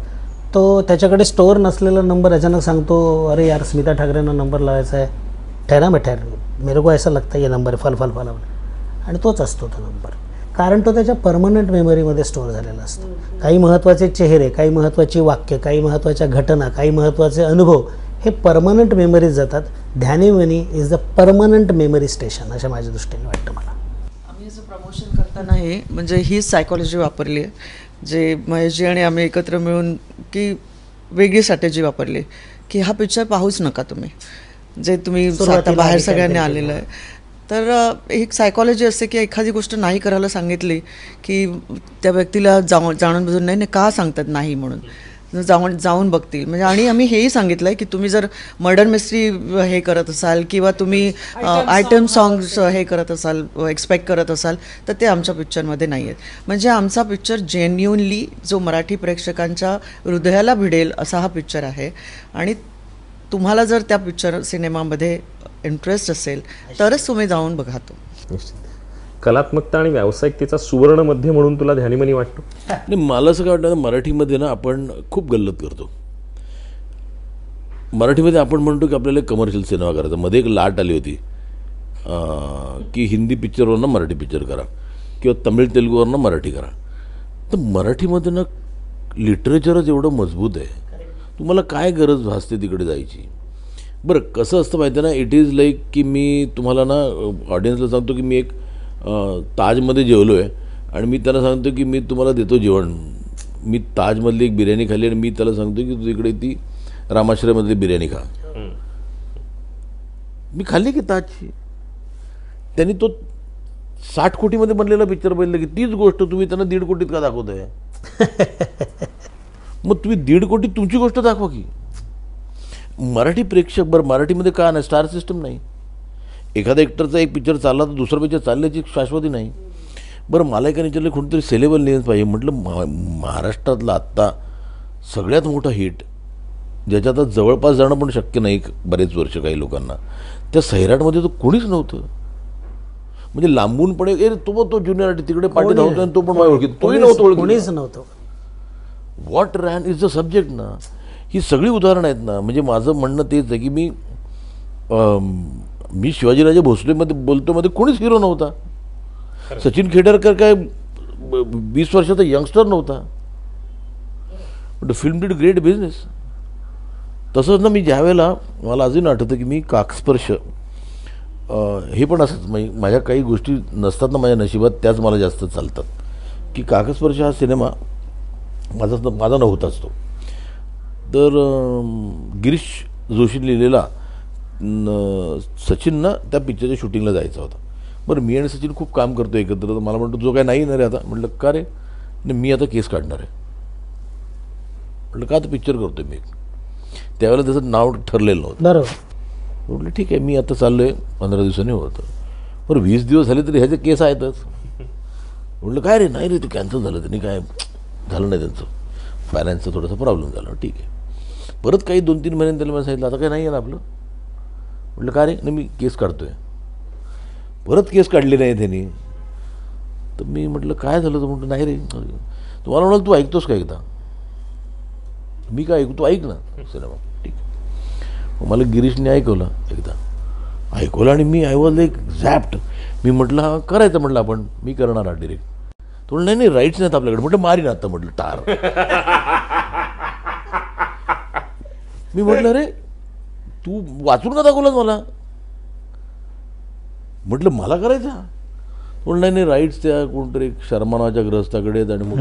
C: तो त्याच्याकडे स्टोअर नसलेला नंबर अचानक सांगतो, अरे यार स्मिता ठाकरेंना नंबर लावायचा आहे, ठहरा मैं ठहर, मेरे को ऐसा लगता है ये नंबर फल आणि तोच असतो तो नंबर, कारण तो त्याच्या परमनंट मेमरीमध्ये स्टोअर झालेला असतो. काही महत्त्वाचे चेहरे, काही महत्त्वाची वाक्य, काही महत्त्वाच्या घटना, काही महत्त्वाचे अनुभव हे परमनंट मेमरीज जातात. Dhyanimani is the permanent memory station असं माझ्या दृष्टीने वाटतं मला.
E: आम्ही असं प्रमोशन करताना हे म्हणजे ही सायकॉलॉजी वापरली आहे, जे महेशजी आणि आम्ही एकत्र मिळून की वेगळी स्ट्रॅटेजी वापरली की हा पिक्चर पाहूच नका तुम्ही, जे तुम्ही आता बाहेर सगळ्यांनी आलेलं आहे. तर एक सायकॉलॉजी असते की एखादी गोष्ट नाही करायला सांगितली की त्या व्यक्तीला जाणून बुजून नाही का सांगतात नाही म्हणून जाऊन बघतील म्हणजे. आणि आम्ही हेही सांगितलं आहे की तुम्ही जर मर्डर मिस्ट्री हे करत असाल किंवा तुम्ही आयटम सॉंग्स हे करत असाल, एक्सपेक्ट करत असाल, तर ते आमच्या पिक्चरमध्ये नाही आहेत. म्हणजे आमचा पिक्चर जेन्युनली जो मराठी प्रेक्षकांच्या हृदयाला भिडेल असा हा पिक्चर आहे. आणि तुम्हाला जर त्या पिक्चर सिनेमामध्ये इंटरेस्ट असेल तरच तुम्ही जाऊन बघा तो.
A: निश्चित. कलात्मकता आणि व्यावसायिकतेचा सुवर्ण मध्य म्हणून तुला ध्यानीमनी वाटतो?
B: नाही, मला असं काय वाटतं, मराठीमध्ये ना आपण खूप गल्लत करतो. मराठीमध्ये आपण म्हणतो की आपल्याला कमर्शियल सिनेमा करायचा. मध्ये एक लाट आली होती की हिंदी पिक्चरवरनं मराठी पिक्चर करा किंवा तमिळ तेलुगूवरनं मराठी करा. तर मराठीमध्ये ना लिटरेचरच एवढं मजबूत आहे, तुम्हाला काय गरज भासते तिकडे जायची. बरं कसं असतं माहिती आहे ना, इट इज लाईक की मी तुम्हाला ना ऑडियन्सला सांगतो की मी एक ताजमध्ये जेवलो आहे आणि मी त्यांना सांगतो की मी तुम्हाला देतो जेवण. मी ताजमधली एक बिर्याणी खाल्ली आणि मी त्याला सांगतो की तू इकडे ती रामाश्रयमधली बिर्याणी खा. मी खाल्ली की ताजची. त्यांनी तो 60 कोटीमध्ये बनलेला पिक्चर बघितलं की तीच गोष्ट तुम्ही त्यांना 1.5 कोटीत का दाखवताय? मग तुम्ही 1.5 कोटीत तुमची गोष्ट दाखवा की. मराठी प्रेक्षक बरं मराठीमध्ये का नाही, स्टार सिस्टम नाही. एखाद्या ॲक्टरचा एक पिक्चर चालला तर दुसरा पिक्चर चालण्याची शाश्वती नाही. बरं मला एका विचारलं कोणतरी सेलेबल नेस पाहिजे. म्हटलं महाराष्ट्रातला आत्ता सगळ्यात मोठा हिट ज्याच्यात जवळपास जाणं पण शक्य नाही बरेच वर्ष काही लोकांना, त्या सैराटमध्ये तर कोणीच नव्हतं. म्हणजे लांबून पण तो ज्युनियर आर्टिस्ट तिकडे पाठी धावतो आणि तो पण माझ्या ओळखीत, तोही नव्हतं ओळखीत,
C: कोणीच नव्हतं.
B: What ran is the subject ना. ही सगळी उदाहरणं आहेत ना. म्हणजे माझं म्हणणं तेच आहे की मी शिवाजीराजे भोसलेमध्ये बोलतो मध्ये कोणीच हिरो नव्हता. सचिन खेडेकर काय 20 वर्षाचा यंगस्टर नव्हता. But film did great business. तसंच ना मी ज्यावेळेला मला अजून आठवतं की मी काकस्पर्श हे पण असंच माझ्या काही गोष्टी नसतात ना माझ्या नशिबात, त्याच मला जास्त चालतात. की काकस्पर्श हा सिनेमा माझा नव्हताच तो. तर गिरीश जोशीने लिहिलेला सचिननं त्या पिक्चरच्या शूटिंगला जायचा होता. बरं मी आणि सचिन खूप काम करतो एकत्र. तर मला म्हणतो जो काय नाही ना रे आता. म्हटलं का रे? नाही मी आता केस काढणार आहे. म्हटलं का आता पिक्चर करतो मी. त्यावेळेला त्याचं नाव ठरलेलं नव्हतं.
C: बरोबर.
B: म्हटलं ठीक आहे मी आता चाललो आहे 15 दिवसांनी होतं. बरं 20 दिवस झाले तरी ह्याचे केस आहेतच. म्हटलं काय रे? नाही रे ते कॅन्सल झालं, त्यांनी काय झालं नाही, त्यांचं फायनान्सचा थोडासा प्रॉब्लेम झाला. ठीक आहे. परत काही 2-3 महिन्यांनी त्याला मला सांगितलं आता काय नाही आहे ना आपलं. म्हटलं का रे? नाही मी केस काढतो आहे. परत केस काढली नाही त्यांनी. तर मी म्हटलं काय झालं? तर म्हटलं नाही रे. तुम्हाला म्हणाल तू ऐकतोस का एकदा? मी काय ऐकू? तू ऐक ना सिनेमा. ठीक आहे. मला गिरीशने ऐकवलं एकदा. ऐकवलं आणि मी आय वॉज लाईक झॅप्ट. मी म्हटलं हा करायचं म्हटलं आपण, मी करणार हा डिरेक्ट. तो नाही नाही राईट्स नाहीत आपल्याकडे. म्हटलं मारीन आता म्हटलं टार. मी म्हटलं अरे तू वाचून का दाखवलास मला? म्हटलं मला करायचा. म्हणलं नाही राईट्स त्या कोणतरी शर्मा नावाच्या ग्रहस्थाकडे आहेत आणि मग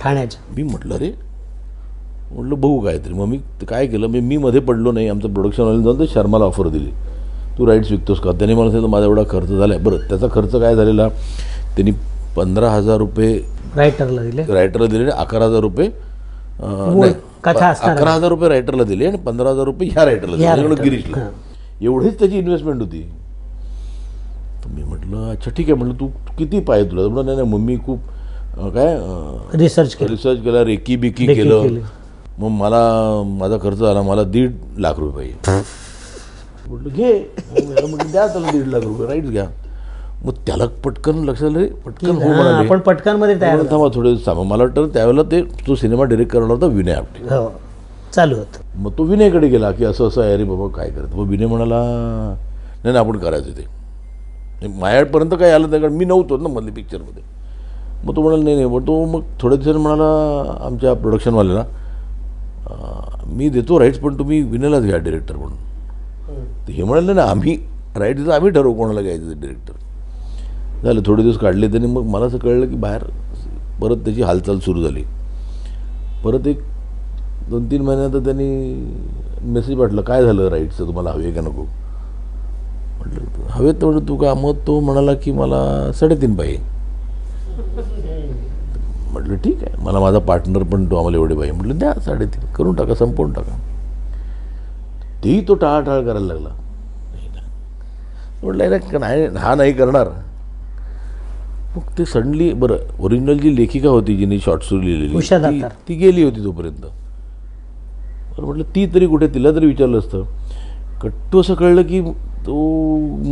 C: ठाण्याच्या.
B: मी म्हटलं रे, म्हटलं बघू काहीतरी. मग मी काय केलं, मी मध्ये पडलो नाही. आमचं प्रोडक्शनवाल्याने जाऊन ते शर्माला ऑफर दिली, तू राईट्स विकतोस का? त्याने मला सांगितलं माझा एवढा खर्च झाला आहे. बरं, त्याचा खर्च काय झालेला, त्यांनी 15,000 रुपये
C: रायटरला दिले,
B: 11,000 रुपये
C: कथा असणार
B: 11,000 रुपये रायटरला दिले आणि 15,000 रुपये ह्या रायटरला दिले, गिरीशला. एवढीच त्याची इन्व्हेस्टमेंट होती. तर मी म्हटलं अच्छा ठीक आहे. म्हटलं तू किती पाहिजे तुला? म्हटलं नाही मग मी खूप काय
C: रिसर्च
B: केला, रेकी बिकी केलं. मग मला माझा खर्च झाला, मला 1.5 लाख रुपये पाहिजे. म्हटलं घे. म्हटलं द्या त्याला 1.5 लाख रुपये, राईट्स घ्या. मग त्याला पटकन लक्षात आलं, पटकन हो म्हणाले.
C: आपण पटकनमध्ये तयार
B: थांबा थोडे सांगा. मला वाटतं त्यावेळेला तो सिनेमा डिरेक्ट करणार होता विनय आपटे.
C: चालू होतं.
B: मग तो विनयकडे गेला की असं असं आहे रे बाबा काय करत. मग विनय म्हणाला नाही आपण करायचं ते. माझ्यापर्यंत काय आलं नाही कारण मी नव्हतो ना मधल्या पिक्चरमध्ये. मग तो म्हणाला नाही पण तो मग थोड्या दिवसांनी म्हणाला आमच्या प्रोडक्शनवाल्याला मी देतो राईट्स पण तुम्ही विनयलाच घ्या डिरेक्टर म्हणून. तर हे म्हणाले ना आम्ही राईट्स आम्ही ठरवू कोणाला घ्यायचं डिरेक्टर. झालं थोडे दिवस काढले त्यांनी. मग मला असं कळलं की बाहेर परत त्याची हालचाल सुरू झाली. परत एक 2-3 महिन्यात त्यांनी मेसेज पाठवलं काय झालं राईट्सचं, तुम्हाला हवे का नको? म्हटलं हवेत. तर म्हटलं तू का? मग तो म्हणाला की मला 3.5 पाहिजे. म्हटलं ठीक आहे, मला माझा पार्टनर पण तो आम्हाला एवढे पाहिजे. म्हटलं द्या 3.5 करून टाका, संपवून टाका. तेही तो टाळाटाळ करायला लागला. म्हटलं नाही हा नाही करणार. मग ते सडनली बरं ओरिजिनल जी लेखिका होती जिने शॉर्ट स्टोरी लिहिलेली ती गेली होती तोपर्यंत. बरं म्हटलं ती तरी कुठे, तिला तरी विचारलं असतं. कट्टू असं कळलं की तो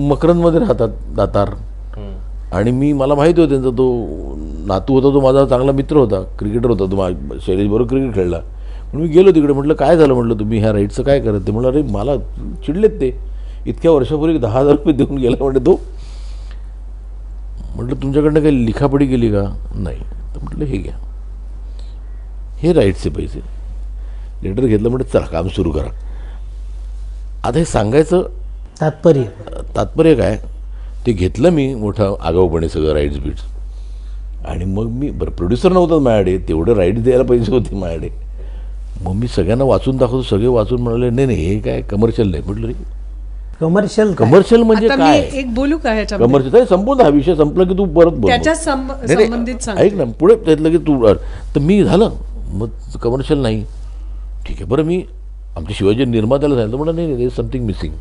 B: मकरंदमध्ये राहतात दातार. आणि मला माहिती होतं त्यांचा तो नातू होता, तो माझा चांगला मित्र होता, क्रिकेटर होता तो, शैलेश बरोबर क्रिकेट खेळला. म्हणून मी गेलो तिकडे. म्हटलं काय झालं, म्हटलं तुम्ही ह्या राईटचं काय करत? ते म्हटलं अरे मला चिडलेत ते, इतक्या वर्षापूर्वी 10,000 रुपये देऊन गेला म्हणजे तो. म्हटलं तुमच्याकडनं काही लिखापडी केली का? नाही. तर म्हटलं हे घ्या, हे राईट्सचे पैसे. लेटर घेतलं. म्हटलं चला काम सुरू करा. आता हे सांगायचं तात्पर्य काय, ते घेतलं मी मोठं आगाऊपणे सगळं राईट्स बीट्स. आणि मग मी बरं प्रोड्युसर नव्हतं माझ्याकडे, तेवढं राईट्स द्यायला पैसे होते माझ्याकडे. मग मी सगळ्यांना वाचून दाखवतो. सगळे वाचून म्हणाले नाही नाही हे काय कमर्शियल नाही. म्हटलं रे कमर्शियल म्हणजे काय?
D: एक बोलू का ह्याच्या
B: कमर्शियल संपूर्ण हा विषय संपला की तू परत बोल. ऐक ना पुढे त्यातलं की तू. तर मी झालं मग कमर्शियल नाही. ठीक आहे बरं. मी आमच्या शिवाजी निर्मात्याला सांगितलं. म्हणलं नाही नाही समथिंग मिसिंग,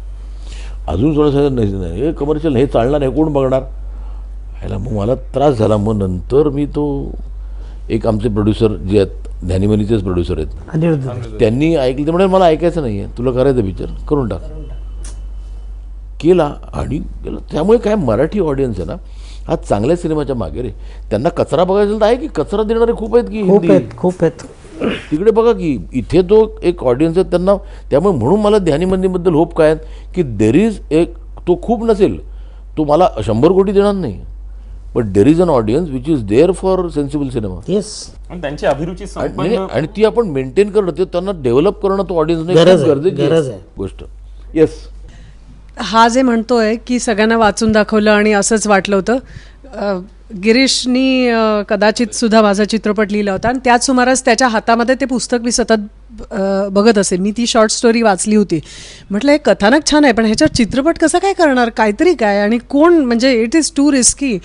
B: अजून थोडं नाही हे कमर्शियल हे चालणार नाही, कोण बघणार ह्याला. मग मला त्रास झाला. मग नंतर मी तो एक आमचे प्रोड्युसर जे आहेत ध्यानीमनीचेच प्रोड्युसर आहेत, त्यांनी ऐकलं. ते म्हणाले मला ऐकायचं नाही आहे, तुला करायचं पिक्चर करून टाक. केला आणि केलं. त्यामुळे काय मराठी ऑडियन्स आहे ना हा चांगल्या सिनेमाच्या मागे रे. त्यांना कचरा बघायचा तर आहे की कचरा देणारे खूप आहेत की
C: खूप आहेत
B: तिकडे बघा की. इथे तो एक ऑडियन्स आहे त्यांना. त्यामुळे म्हणून मला ध्यानीमंदीबद्दल होप काय की देर इज एक, तो खूप नसेल, तो मला 100 कोटी देणार नाही, but there is an audience which is there for sensible cinema.
A: त्यांची अभिरुची
B: आणि ती आपण मेंटेन करणं, ते त्यांना डेव्हलप करणं तो ऑडियन्स गरजेची गोष्ट. येस.
D: हा जे म्हणतोय की सगळ्यांना वाचून दाखवलं आणि असंच वाटलं होतं. गिरीशनी कदाचित सुद्धा माझा चित्रपट लिहिला होता आणि त्याच सुमारास त्याच्या हातामध्ये ते पुस्तक मी सतत बघत असेल. मी ती शॉर्ट स्टोरी वाचली होती. म्हटलं हे कथानक छान आहे पण ह्याच्यावर चित्रपट कसं काय करणार, काहीतरी काय आणि कोण, म्हणजे it is too risky.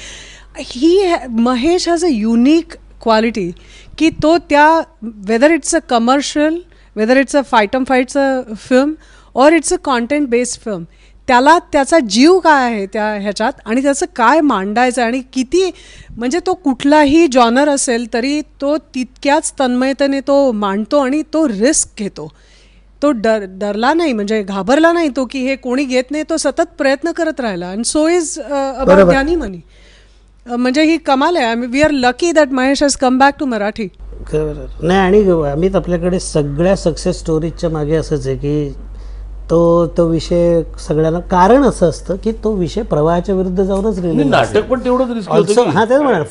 D: Mahesh has a unique quality की तो त्या whether it's a commercial, whether it's a फाईटचं फिल्म और it's a content based film, त्याला त्याचा जीव काय आहे त्या ह्याच्यात आणि त्याचं काय मांडायचं आणि किती, म्हणजे तो कुठलाही जॉनर असेल तरी तो तितक्याच तन्मयतेने तो मांडतो आणि तो रिस्क घेतो. तो डरला नाही, म्हणजे घाबरला नाही तो की हे कोणी घेत नाही, तो सतत प्रयत्न करत राहिला. And so is about Dhyanimani. म्हणजे ही कमाल आहे. We are lucky that Mahesh has come back to Marathi.
C: नाही आणि अमित आपल्याकडे सगळ्या सक्सेस स्टोरीजच्या मागे असंच आहे की तो विषय सगळ्यांना कारण असं असतं की तो विषय प्रवाहाच्या विरुद्ध जाऊनच
B: नाटक पण तेवढंच.
C: हा तेच म्हणाल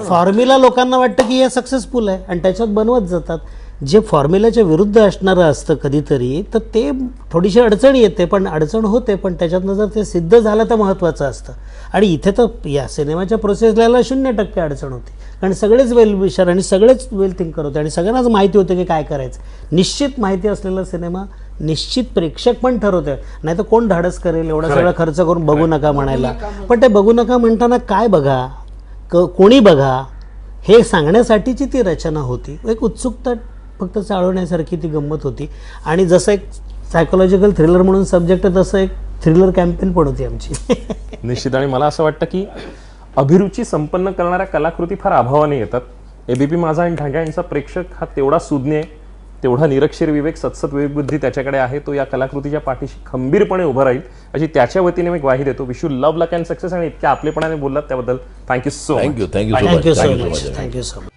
C: फॉर्म्युला लोकांना वाटतं की हे सक्सेसफुल आहे आणि त्याच्यात बनवत जातात. जे फॉर्म्युल्याच्या विरुद्ध असणारं असतं कधीतरी, तर ते थोडीशी अडचण येते, पण अडचण होते, पण त्याच्यातनं जर ते सिद्ध झालं तर महत्त्वाचं असतं. आणि इथे तर या सिनेमाच्या प्रोसेसला 0% अडचण होती, कारण सगळेच वेल विचार आणि सगळेच वेल थिंकर होते आणि सगळ्यांनाच माहिती होतं की काय करायचं. निश्चित माहिती असलेला सिनेमा निश्चित प्रेक्षक पण ठरवते, नाही तर कोण धाडस करेल एवढा सगळा खर्च करून बघू नका म्हणायला. पण ते बघू नका म्हणताना काय बघा, कोणी बघा हे सांगण्यासाठीची ती रचना होती. एक उत्सुकता फक्त चालवण्यासारखी ती गंमत होती. आणि जसं एक सायकोलॉजिकल थ्रिलर म्हणून सब्जेक्ट आहे, तसं एक थ्रिलर कॅम्पेन पण होती आमची.
A: निश्चित. आणि मला असं वाटतं की अभिरुची संपन्न करणाऱ्या कलाकृती फार अभावाने येतात. एबीपी माझा आणि ढांग्या यांचा प्रेक्षक हा तेवढा सुज्ञ आहे, तेवढा निरक्षर विवेक, सतसत विवेकबुद्धी त्याच्याकडे आहे. तो या कलाकृतीच्या पाठीशी खंबीरपणे उभा राहील अशी त्याच्या वतीने मी ग्वाही देतो. Wish you love, luck and success. आणि इतक्या आपलेपणाने बोललात त्याबद्दल thank you so much.
B: Thank you
C: thank you so much.